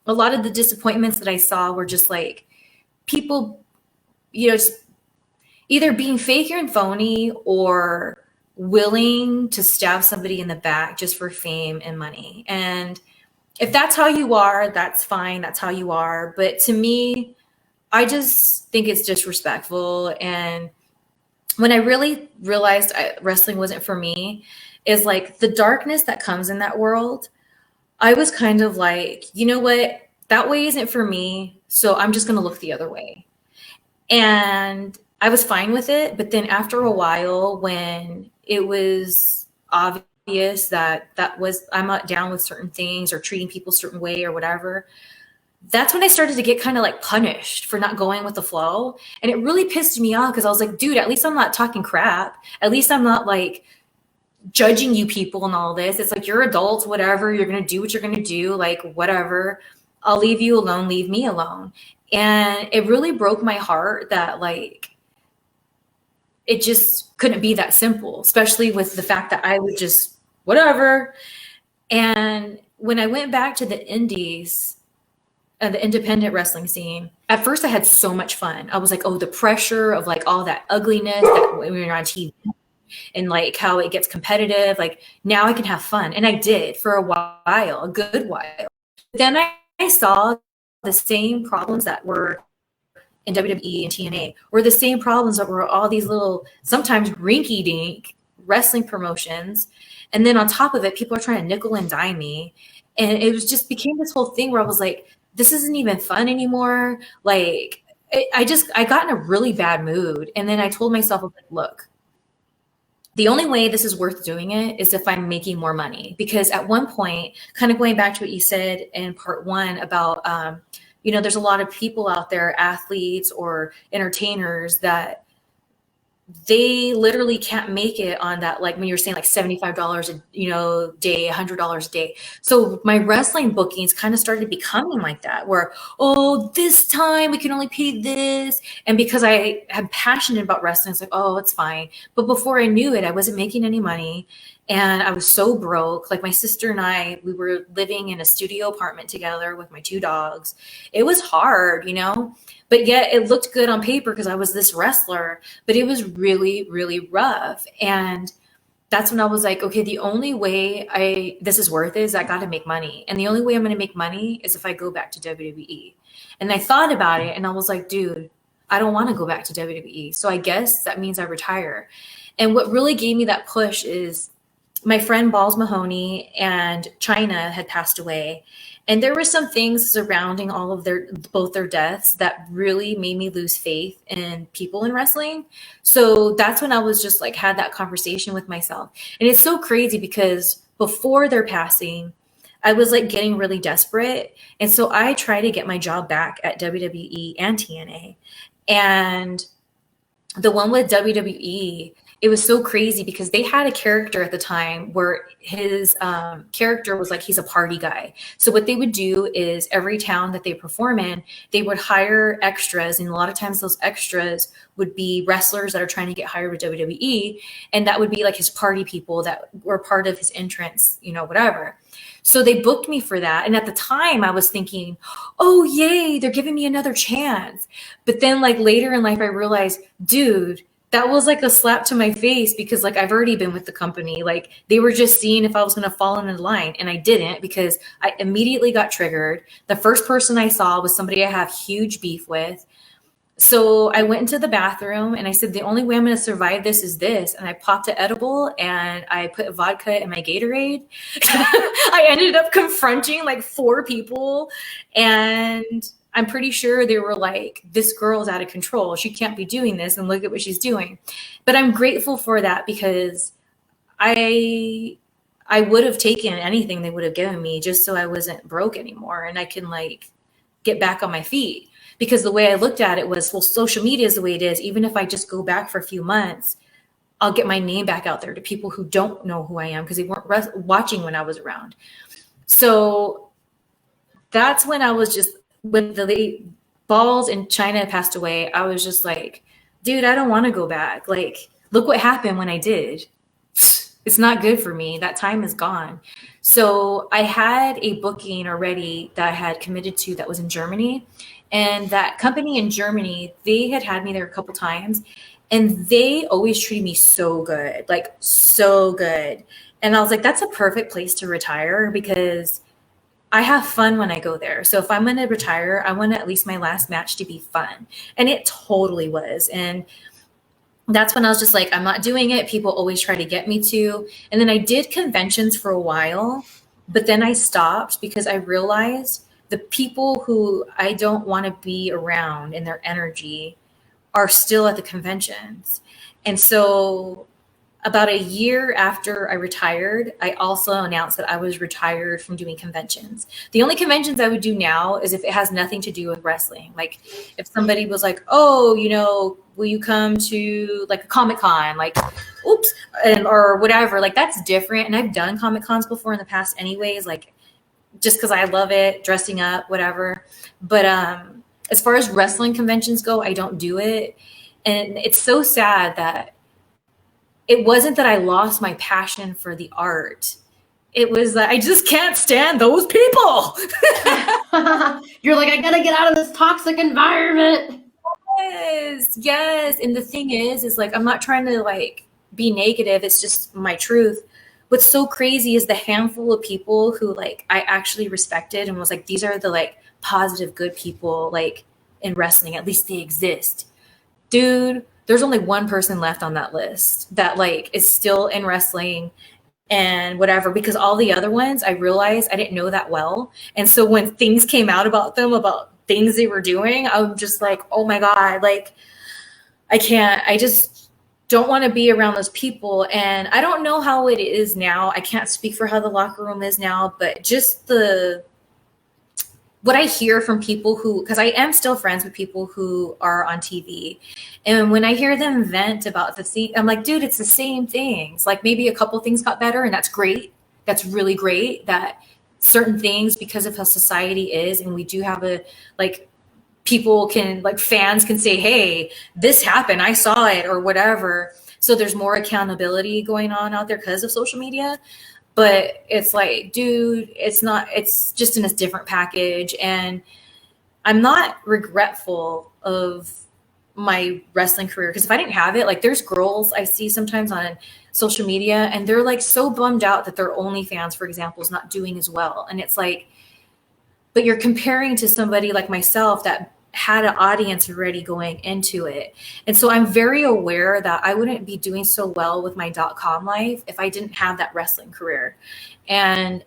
Speaker 2: a lot of the disappointments that I saw were just like people, just either being fake and phony or willing to stab somebody in the back just for fame and money. And if that's how you are, that's fine. That's how you are. But to me, I just think it's disrespectful. And when I really realized wrestling wasn't for me, is like the darkness that comes in that world. I was kind of like, you know what? That way isn't for me. So I'm just going to look the other way. And I was fine with it. But then after a while, when it was obvious that I'm not down with certain things or treating people a certain way or whatever, that's when I started to get kind of like punished for not going with the flow. And it really pissed me off because I was like, dude, at least I'm not talking crap. At least I'm not like judging you people and all this. It's like, you're adults, whatever. You're going to do what you're going to do. Like, whatever. I'll leave you alone. Leave me alone. And it really broke my heart that like, it just couldn't be that simple, especially with the fact that I would just whatever. And when I went back to the indies, the independent wrestling scene, at first I had so much fun. I was like, oh, the pressure of like all that ugliness that when you're on TV and like how it gets competitive, like now I can have fun. And I did for a while, a good while. Then I saw the same problems that were in WWE and TNA were the same problems that were all these little, sometimes rinky dink wrestling promotions. And then on top of it, people are trying to nickel and dime me. And it was just became this whole thing where I was like, this isn't even fun anymore. Like, I got in a really bad mood. And then I told myself, like, look, the only way this is worth doing it is if I'm making more money. Because at one point, kind of going back to what you said in part one about, there's a lot of people out there, athletes or entertainers, that they literally can't make it on that, like when you're saying like $75 a day, $100 a day. So my wrestling bookings kind of started becoming like that, where, oh, this time we can only pay this. And because I am passionate about wrestling, it's like, oh, it's fine. But before I knew it, I wasn't making any money. And I was so broke. Like my sister and I, we were living in a studio apartment together with my 2 dogs. It was hard, but yet it looked good on paper because I was this wrestler, but it was really, really rough. And that's when I was like, okay, the only way this is worth it is I got to make money. And the only way I'm going to make money is if I go back to WWE. And I thought about it and I was like, dude, I don't want to go back to WWE. So I guess that means I retire. And what really gave me that push is my friend Balls Mahoney and China had passed away. And there were some things surrounding all of both their deaths that really made me lose faith in people in wrestling. So that's when I was just like, had that conversation with myself. And it's so crazy because before their passing, I was like getting really desperate. And so I tried to get my job back at WWE and TNA. And the one with WWE, it was so crazy because they had a character at the time where his character was like, he's a party guy. So what they would do is every town that they perform in, they would hire extras. And a lot of times those extras would be wrestlers that are trying to get hired with WWE. And that would be like his party people that were part of his entrance, whatever. So they booked me for that. And at the time I was thinking, oh, yay, they're giving me another chance. But then like later in life, I realized, dude, that was like a slap to my face because like I've already been with the company. Like they were just seeing if I was going to fall into the line, and I didn't because I immediately got triggered. The first person I saw was somebody I have huge beef with. So I went into the bathroom and I said, the only way I'm going to survive this is this. And I popped an edible and I put vodka in my Gatorade. I ended up confronting like 4 people, and I'm pretty sure they were like, this girl's out of control. She can't be doing this. And look at what she's doing. But I'm grateful for that because I would have taken anything they would have given me just so I wasn't broke anymore. And I can like get back on my feet, because the way I looked at it was, well, social media is the way it is. Even if I just go back for a few months, I'll get my name back out there to people who don't know who I am because they weren't watching when I was around. So that's when I was just, when the Balls in China passed away, I was just like, dude, I don't want to go back. Like, look what happened when I did. It's not good for me. That time is gone. So I had a booking already that I had committed to that was in Germany. And that company in Germany, they had me there a couple times, and they always treated me so good, like so good. And I was like, that's a perfect place to retire because I have fun when I go there. So if I'm going to retire, I want at least my last match to be fun. And it totally was. And that's when I was just like, I'm not doing it. People always try to get me to. And then I did conventions for a while, but then I stopped because I realized the people who I don't want to be around and their energy are still at the conventions. And so about a year after I retired, I also announced that I was retired from doing conventions. The only conventions I would do now is if it has nothing to do with wrestling. Like if somebody was like, oh, will you come to like a Comic-Con? Like, oops, or whatever. Like that's different. And I've done Comic-Cons before in the past anyways, like just because I love it, dressing up, whatever. But as far as wrestling conventions go, I don't do it. And it's so sad that it wasn't that I lost my passion for the art. it was like, I just can't stand those people.
Speaker 1: You're like, I gotta get out of this toxic environment.
Speaker 2: Yes. And the thing is like, I'm not trying to like be negative. It's just my truth. What's so crazy is the handful of people who like I actually respected and was like, these are the like positive, good people like in wrestling. At least they exist. Dude, there's only one person left on that list that like is still in wrestling and whatever, because all the other ones I realized I didn't know that well. And so when things came out about them, about things they were doing, I'm just like, oh my God, like I just don't want to be around those people. And I don't know how it is now. I can't speak for how the locker room is now, but just what I hear from people who, because I am still friends with people who are on TV. And when I hear them vent about the thing, I'm like, dude, it's the same things. Like maybe a couple things got better and that's great. That's really great that certain things, because of how society is, and we do have people can, like fans can say, hey, this happened, I saw it or whatever. So there's more accountability going on out there because of social media. But it's like, dude, it's just in a different package. And I'm not regretful of my wrestling career, because if I didn't have it, like there's girls I see sometimes on social media and they're like so bummed out that their OnlyFans, for example, is not doing as well. And it's like, but you're comparing to somebody like myself that had an audience already going into it. And so I'm very aware that I wouldn't be doing so well with my .com life if I didn't have that wrestling career, and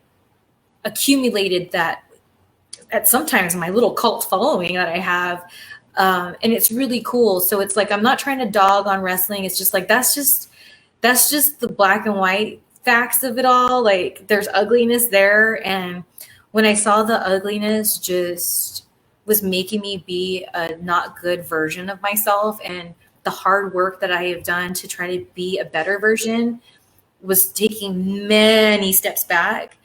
Speaker 2: accumulated that at sometimes my little cult following that I have. And it's really cool. So it's like, I'm not trying to dog on wrestling. It's just like, that's just the black and white facts of it all. Like there's ugliness there. And when I saw the ugliness just was making me be a not good version of myself, and the hard work that I have done to try to be a better version was taking many steps back.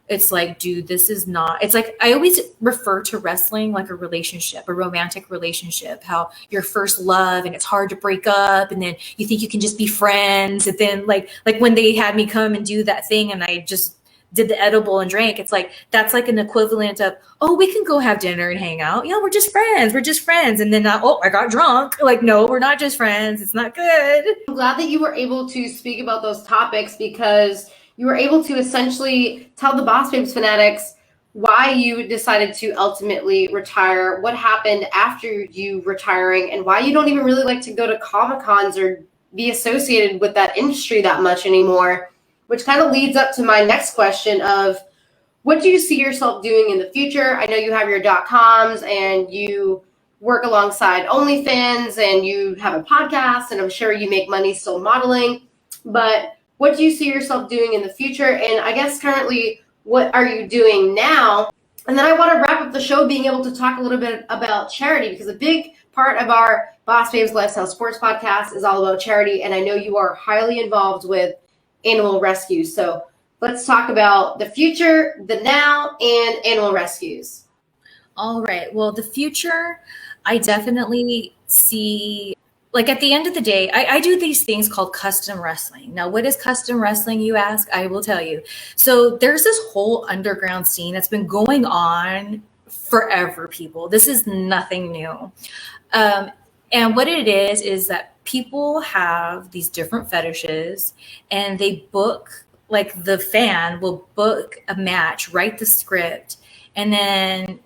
Speaker 2: It's like, dude, this is not, it's like, I always refer to wrestling like a relationship, a romantic relationship, how your first love and it's hard to break up. And then you think you can just be friends. And then like when they had me come and do that thing and I just did the edible and drank, it's like, that's like an equivalent of, oh, we can go have dinner and hang out. Yeah, we're just friends. And then, I got drunk. Like, no, we're not just friends. It's not good.
Speaker 1: I'm glad that you were able to speak about those topics, because you were able to essentially tell the BosBabes fanatics why you decided to ultimately retire, what happened after you retiring, and why you don't even really like to go to Comic-Cons or be associated with that industry that much anymore. Which kind of leads up to my next question of, what do you see yourself doing in the future? I know you have your .coms and you work alongside OnlyFans and you have a podcast, and I'm sure you make money still modeling. But what do you see yourself doing in the future? And I guess currently, what are you doing now? And then I want to wrap up the show being able to talk a little bit about charity, because a big part of our BosBabes Lifestyle Sports podcast is all about charity. And I know you are highly involved with animal rescues. So let's talk about the future, the now, and animal rescues.
Speaker 2: All right. Well, the future, I definitely see, like at the end of the day, I do these things called custom wrestling. Now, what is custom wrestling, you ask? I will tell you. So there's this whole underground scene that's been going on forever, people. This is nothing new. And what it is that people have these different fetishes, and they book, like the fan will book a match, write the script, and then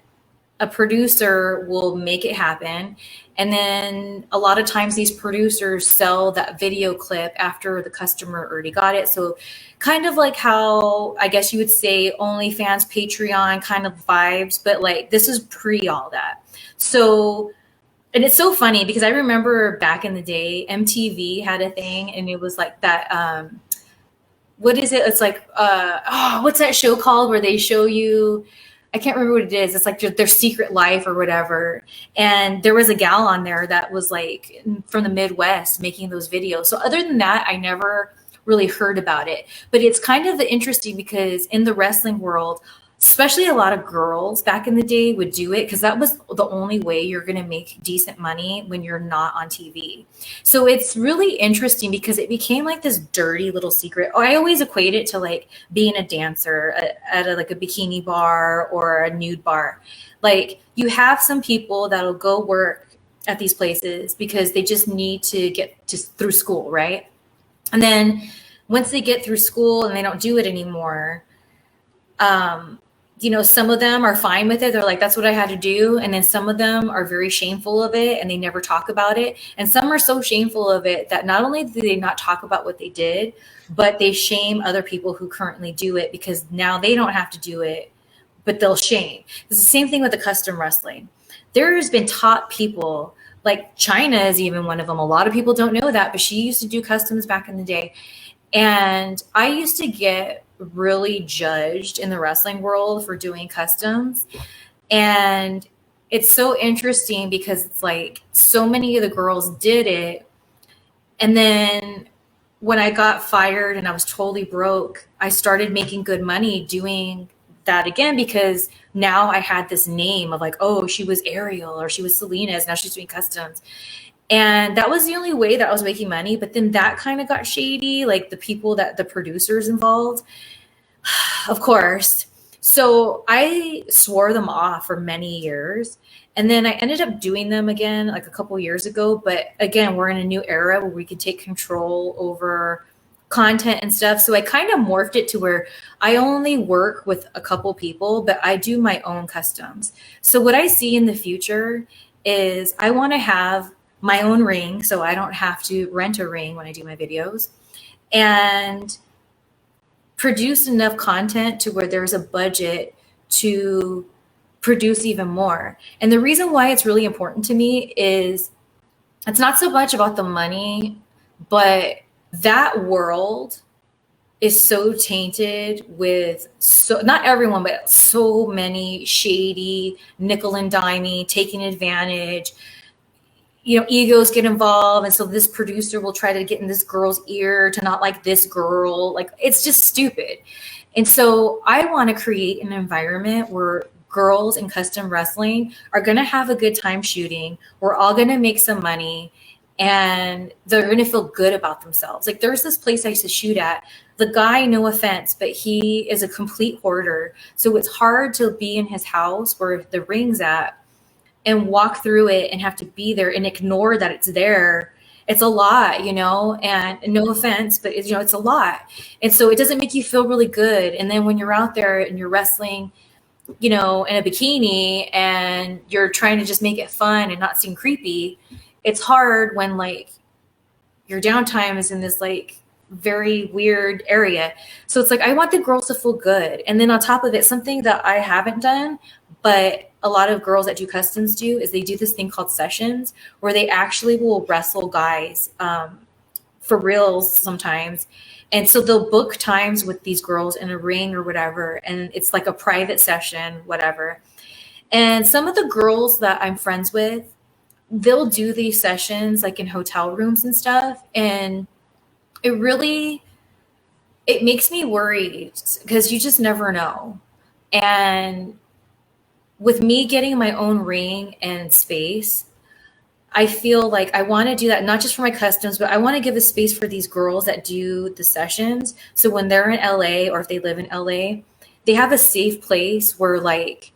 Speaker 2: a producer will make it happen. And then a lot of times these producers sell that video clip after the customer already got it. So kind of like how I guess you would say OnlyFans, Patreon kind of vibes, but like this is pre all that. So, and it's so funny because I remember back in the day, MTV had a thing, and it was like that. What is it? It's like, what's that show called where they show you? I can't remember what it is. It's like their secret life or whatever. And there was a gal on there that was like from the Midwest making those videos. So other than that, I never really heard about it. But it's kind of interesting because in the wrestling world, especially a lot of girls back in the day would do it because that was the only way you're going to make decent money when you're not on TV. So it's really interesting because it became like this dirty little secret. I always equate it to like being a dancer at like a bikini bar or a nude bar. Like you have some people that'll go work at these places because they just need to get just through school, right? And then once they get through school and they don't do it anymore, some of them are fine with it. They're like, that's what I had to do. And then some of them are very shameful of it and they never talk about it. And some are so shameful of it that not only do they not talk about what they did, but they shame other people who currently do it because now they don't have to do it, but they'll shame. It's the same thing with the custom wrestling. There's been top people, like China is even one of them. A lot of people don't know that, but she used to do customs back in the day. And I used to get really judged in the wrestling world for doing customs. And it's so interesting because it's like so many of the girls did it. And then when I got fired and I was totally broke, I started making good money doing that again because now I had this name of like, oh, she was Ariel or she was Selena's. Now she's doing customs. And that was the only way that I was making money. But then that kind of got shady, like the producers involved, of course. So I swore them off for many years. And then I ended up doing them again like a couple years ago. But again, we're in a new era where we can take control over content and stuff. So I kind of morphed it to where I only work with a couple people, but I do my own customs. So what I see in the future is I want to have my own ring, so I don't have to rent a ring when I do my videos, and produce enough content to where there's a budget to produce even more. And the reason why it's really important to me is it's not so much about the money, but that world is so tainted with not everyone, but so many shady, nickel and dimey, taking advantage. Egos get involved. And so this producer will try to get in this girl's ear to not like this girl. Like, it's just stupid. And so I want to create an environment where girls in custom wrestling are going to have a good time shooting. We're all going to make some money and they're going to feel good about themselves. Like there's this place I used to shoot at. The guy, no offense, but he is a complete hoarder. So it's hard to be in his house where the ring's at and walk through it and have to be there and ignore that it's there. It's a lot, and no offense, but it's a lot. And so it doesn't make you feel really good. And then when you're out there and you're wrestling, in a bikini and you're trying to just make it fun and not seem creepy, it's hard when like your downtime is in this like very weird area. So it's like, I want the girls to feel good. And then on top of it, something that I haven't done, but a lot of girls that do customs do is they do this thing called sessions where they actually will wrestle guys for reals sometimes. And so they'll book times with these girls in a ring or whatever. And it's like a private session, whatever. And some of the girls that I'm friends with, they'll do these sessions like in hotel rooms and stuff. And it makes me worried because you just never know. And with me getting my own ring and space, I feel like I want to do that, not just for my customs, but I want to give a space for these girls that do the sessions. So when they're in LA or if they live in LA, they have a safe place where like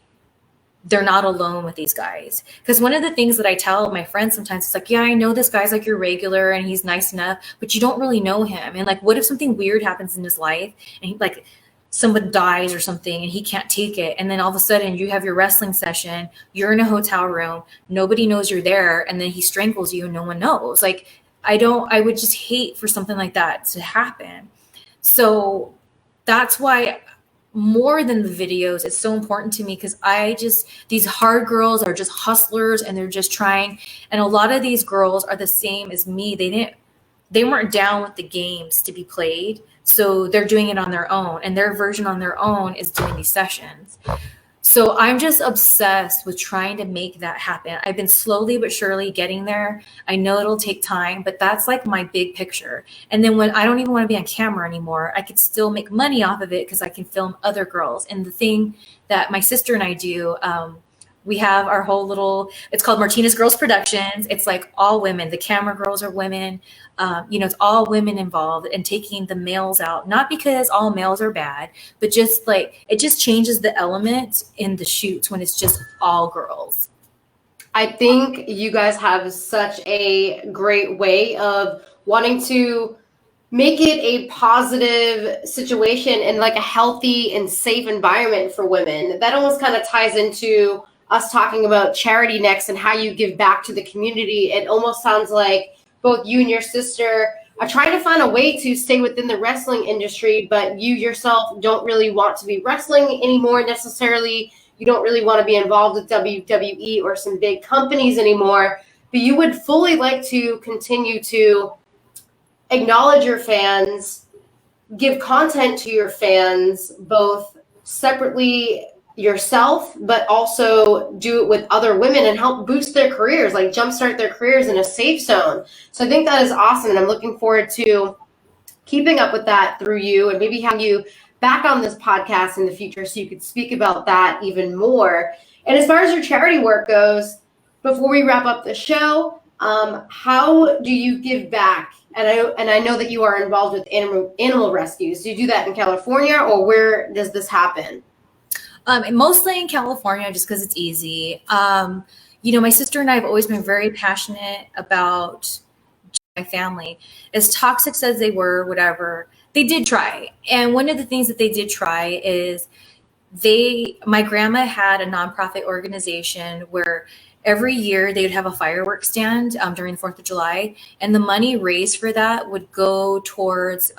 Speaker 2: they're not alone with these guys. Because one of the things that I tell my friends sometimes is like, yeah, I know this guy's like your regular and he's nice enough, but you don't really know him. And like, what if something weird happens in his life and he like someone dies or something and he can't take it. And then all of a sudden you have your wrestling session, you're in a hotel room, nobody knows you're there. And then he strangles you and no one knows. Like, I would just hate for something like that to happen. So that's why more than the videos, it's so important to me because these hard girls are just hustlers and they're just trying. And a lot of these girls are the same as me. They weren't down with the games to be played. So they're doing it on their own, and their version on their own is doing these sessions. So I'm just obsessed with trying to make that happen. I've been slowly but surely getting there. I know it'll take time, but that's like my big picture. And then when I don't even want to be on camera anymore, I could still make money off of it because I can film other girls. And the thing that my sister and I do, we have our whole little, it's called Martinez Girls Productions. It's like all women. The camera girls are women. It's all women involved and taking the males out, not because all males are bad, but just like, it just changes the element in the shoots when it's just all girls.
Speaker 1: I think you guys have such a great way of wanting to make it a positive situation and like a healthy and safe environment for women. That almost kind of ties into us talking about charity next and how you give back to the community. It almost sounds like both you and your sister are trying to find a way to stay within the wrestling industry, but you yourself don't really want to be wrestling anymore necessarily. You don't really want to be involved with WWE or some big companies anymore, but you would fully like to continue to acknowledge your fans, give content to your fans, both separately yourself, but also do it with other women and help boost their careers, like jumpstart their careers in a safe zone. So I think that is awesome. And I'm looking forward to keeping up with that through you and maybe having you back on this podcast in the future so you could speak about that even more. And as far as your charity work goes, before we wrap up the show, how do you give back? And I know that you are involved with animal rescues. Do you do that in California, or where does this happen?
Speaker 2: Mostly in California, just because it's easy. My sister and I have always been very passionate about my family. As toxic as they were, whatever, they did try. And one of the things that they did try is my grandma had a nonprofit organization where every year they would have a fireworks stand during the 4th of July, and the money raised for that would go towards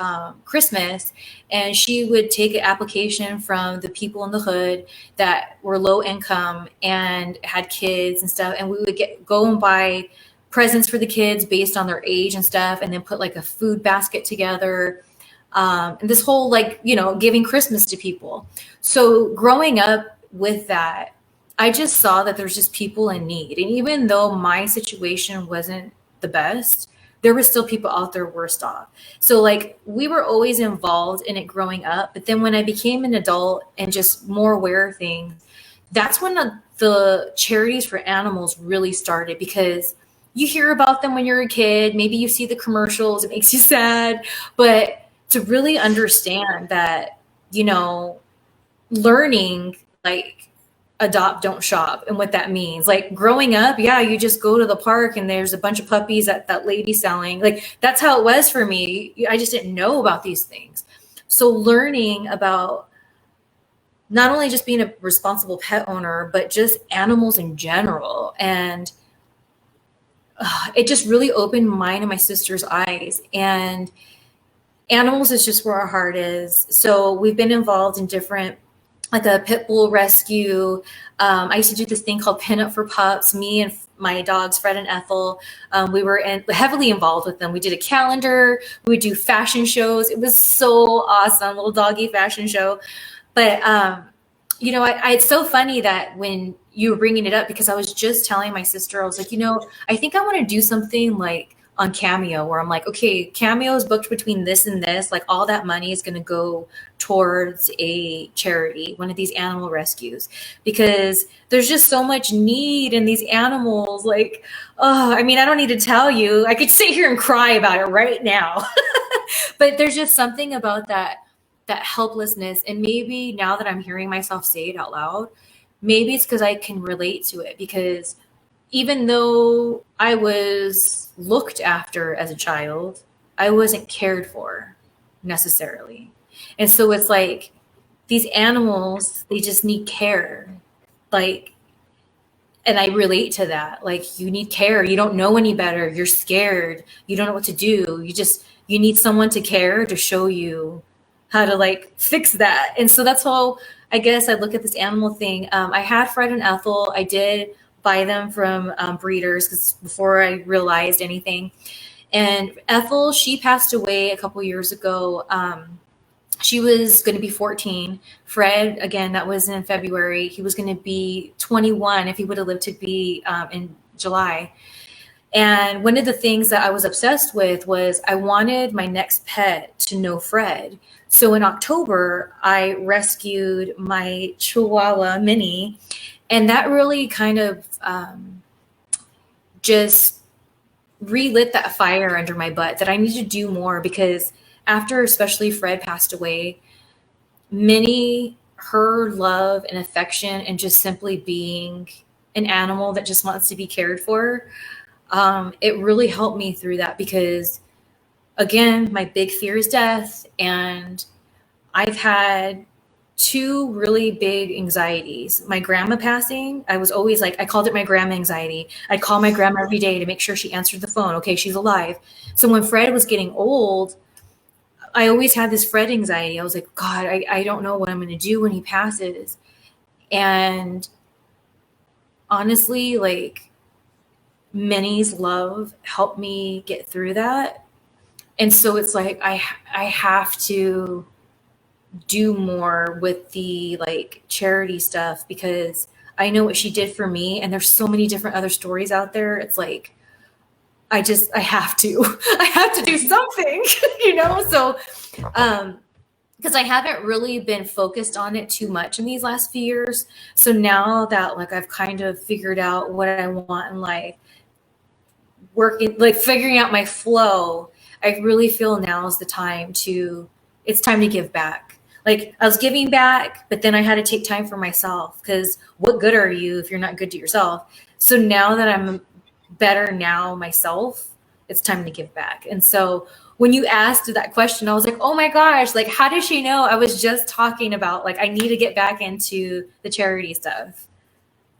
Speaker 2: Christmas. And she would take an application from the people in the hood that were low income and had kids and stuff, and we would go and buy presents for the kids based on their age and stuff, and then put like a food basket together. And this whole giving Christmas to people. So growing up with that, I just saw that there's just people in need. And even though my situation wasn't the best, there were still people out there worse off. So we were always involved in it growing up. But then when I became an adult and just more aware of things, that's when the charities for animals really started, because you hear about them when you're a kid. Maybe you see the commercials, it makes you sad. But to really understand that, learning adopt, don't shop, and what that means. Growing up, you just go to the park and there's a bunch of puppies that lady selling. That's how it was for me. I just didn't know about these things. So learning about not only just being a responsible pet owner, but just animals in general. And it just really opened mine and my sister's eyes. And animals is just where our heart is. So we've been involved in different, like a pit bull rescue. I used to do this thing called Pin Up for Pups. Me and my dogs, Fred and Ethel, we were heavily involved with them. We did a calendar. We would do fashion shows. It was so awesome, little doggy fashion show. But, it's so funny that when you were bringing it up, because I was just telling my sister, I was like, I think I want to do something on Cameo, where I'm like, okay, Cameo is booked between this and this, all that money is going to go towards a charity, one of these animal rescues, because there's just so much need in these animals. I don't need to tell you, I could sit here and cry about it right now. But there's just something about that helplessness. And maybe now that I'm hearing myself say it out loud, maybe it's because I can relate to it, because even though I was looked after as a child, I wasn't cared for necessarily. And so it's these animals, they just need care. And I relate to that. You need care. You don't know any better. You're scared. You don't know what to do. You need someone to care, to show you how to fix that. And so that's how I guess I look at this animal thing. I had Fred and Ethel. I did buy them from breeders, because before I realized anything. And Ethel, she passed away a couple years ago. she was going to be 14. Fred, again, that was in February. He was going to be 21 if he would have lived to be in July. And one of the things that I was obsessed with was I wanted my next pet to know Fred. So in October, I rescued my Chihuahua Minnie. And that really kind of just relit that fire under my butt that I need to do more, because after especially Fred passed away, Minnie, her love and affection and just simply being an animal that just wants to be cared for, it really helped me through that, because again, my big fear is death. And I've had two really big anxieties. My grandma passing, I was always like, I called it my grandma anxiety. I'd call my grandma every day to make sure she answered the phone. Okay, she's alive. So when Fred was getting old, I always had this Fred anxiety. I was like, God, I don't know what I'm going to do when he passes. And honestly, like, Minnie's love helped me get through that. And so it's like, I have to do more with the like charity stuff, because I know what she did for me. And there's so many different other stories out there. It's like, I have to do something, you know? So, because I haven't really been focused on it too much in these last few years. So now that like I've kind of figured out what I want in life, figuring out my flow, I really feel now is the time it's time to give back. Like, I was giving back, but then I had to take time for myself, because what good are you if you're not good to yourself? So now that I'm better now myself, it's time to give back. And so when you asked that question, I was like, oh my gosh, like, how does she know? I was just talking about like, I need to get back into the charity stuff.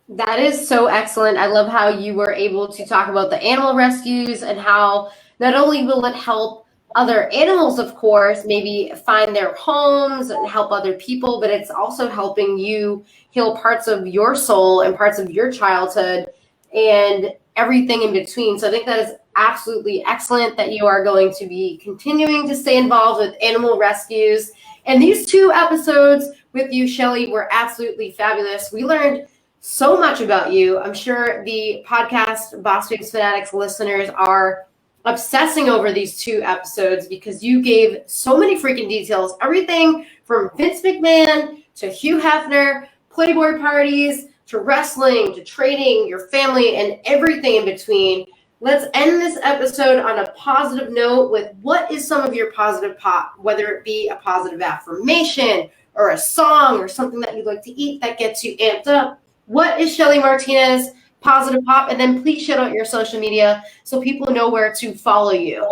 Speaker 1: That is so excellent. I love how you were able to talk about the animal rescues and how not only will it help other animals, of course, maybe find their homes and help other people, but it's also helping you heal parts of your soul and parts of your childhood and everything in between. So I think that is absolutely excellent that you are going to be continuing to stay involved with animal rescues. And these 2 episodes with you, Shelly, were absolutely fabulous. We learned so much about you. I'm sure the podcast BosBabes Fanatics listeners are obsessing over these 2 episodes, because you gave so many freaking details. Everything from Vince McMahon to Hugh Hefner, Playboy parties, to wrestling, to trading, your family, and everything in between. Let's end this episode on a positive note with what is some of your positive pop, whether it be a positive affirmation or a song or something that you'd like to eat that gets you amped up. What is Shelly Martinez positive pop? And then please shout out your social media so people know where to follow you.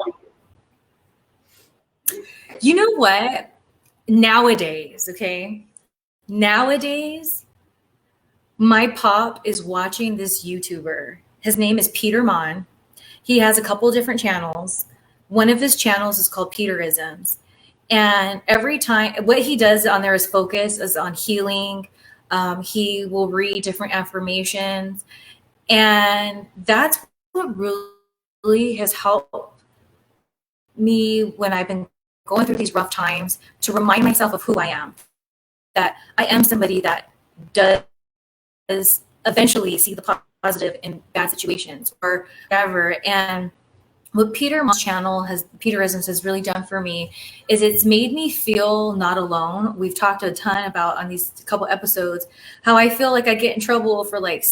Speaker 2: You know what? Nowadays, my pop is watching this YouTuber. His name is Peter Mon. He has a couple different channels. One of his channels is called Peterisms. And every time, what he does on there is focus is on healing. He will read different affirmations. And that's what really has helped me when I've been going through these rough times, to remind myself of who I am, that I am somebody that does eventually see the positive in bad situations or whatever. And what Peter's channel Peterisms has really done for me is it's made me feel not alone. We've talked a ton about on these couple episodes how I feel like I get in trouble for like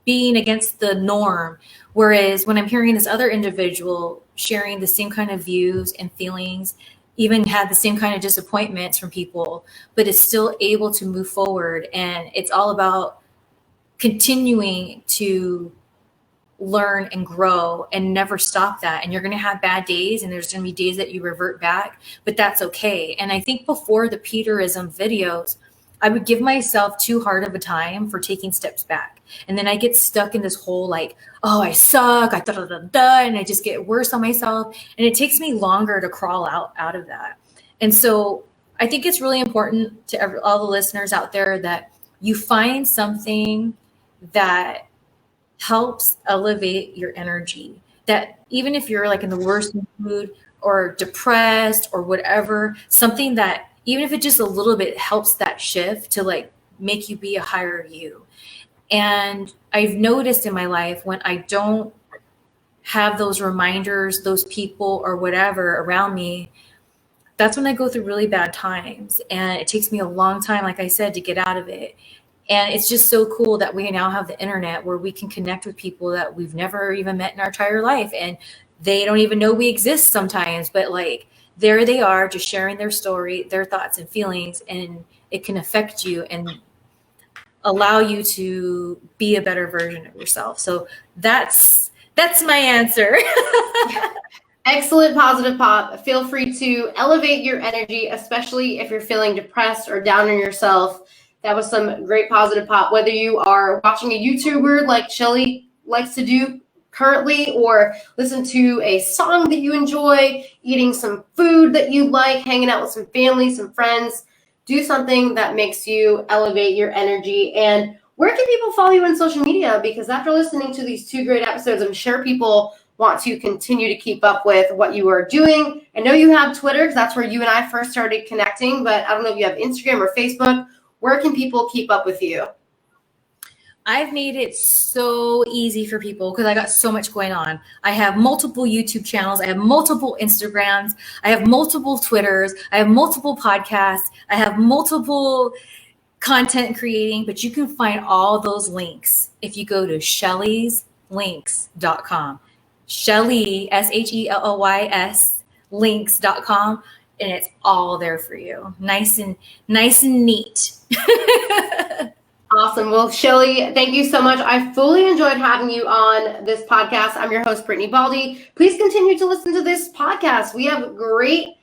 Speaker 2: being against the norm. Whereas when I'm hearing this other individual sharing the same kind of views and feelings, even had the same kind of disappointments from people, but is still able to move forward. And it's all about continuing to learn and grow and never stop that. And you're going to have bad days, and there's going to be days that you revert back, but that's okay. And I think before the Peterism videos, I would give myself too hard of a time for taking steps back. And then I get stuck in this whole like, oh, I suck, and I just get worse on myself. And it takes me longer to crawl out of that. And so I think it's really important to all the listeners out there that you find something that helps elevate your energy. That even if you're like in the worst mood or depressed or whatever, something that even if it just a little bit helps that shift to like make you be a higher you. And I've noticed in my life when I don't have those reminders, those people or whatever around me, that's when I go through really bad times. And it takes me a long time, like I said, to get out of it. And it's just so cool that we now have the internet where we can connect with people that we've never even met in our entire life. And they don't even know we exist sometimes, but like there they are just sharing their story, their thoughts and feelings, and it can affect you and allow you to be a better version of yourself. So that's my answer.
Speaker 1: Excellent positive pop. Feel free to elevate your energy, especially if you're feeling depressed or down on yourself. That was some great positive pop. Whether you are watching a YouTuber like Shelly likes to do currently, or listen to a song that you enjoy, eating some food that you like, hanging out with some family, some friends, do something that makes you elevate your energy. And where can people follow you on social media? Because after listening to these 2 great episodes, I'm sure people want to continue to keep up with what you are doing. I know you have Twitter because that's where you and I first started connecting, but I don't know if you have Instagram or Facebook. Where can people keep up with you?
Speaker 2: I've made it so easy for people because I got so much going on. I have multiple YouTube channels. I have multiple Instagrams. I have multiple Twitters. I have multiple podcasts. I have multiple content creating, but you can find all those links if you go to shellyslinks.com. Shelly, SHELLYS, links.com. And it's all there for you. Nice and neat.
Speaker 1: Awesome. Well, Shelly, thank you so much. I fully enjoyed having you on this podcast. I'm your host, Brittany Baldi. Please continue to listen to this podcast. We have great,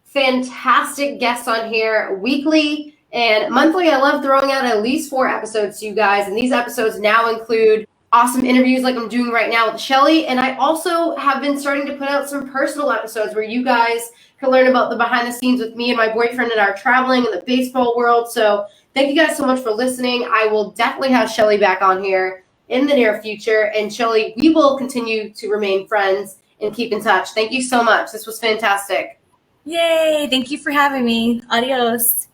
Speaker 1: fantastic guests on here weekly and monthly. I love throwing out at least 4 episodes to you guys. And these episodes now include awesome interviews like I'm doing right now with Shelly. And I also have been starting to put out some personal episodes where you guys can learn about the behind the scenes with me and my boyfriend and our traveling in the baseball world. So thank you guys so much for listening. I will definitely have Shelly back on here in the near future. And Shelly, we will continue to remain friends and keep in touch. Thank you so much. This was fantastic.
Speaker 2: Yay. Thank you for having me. Adios.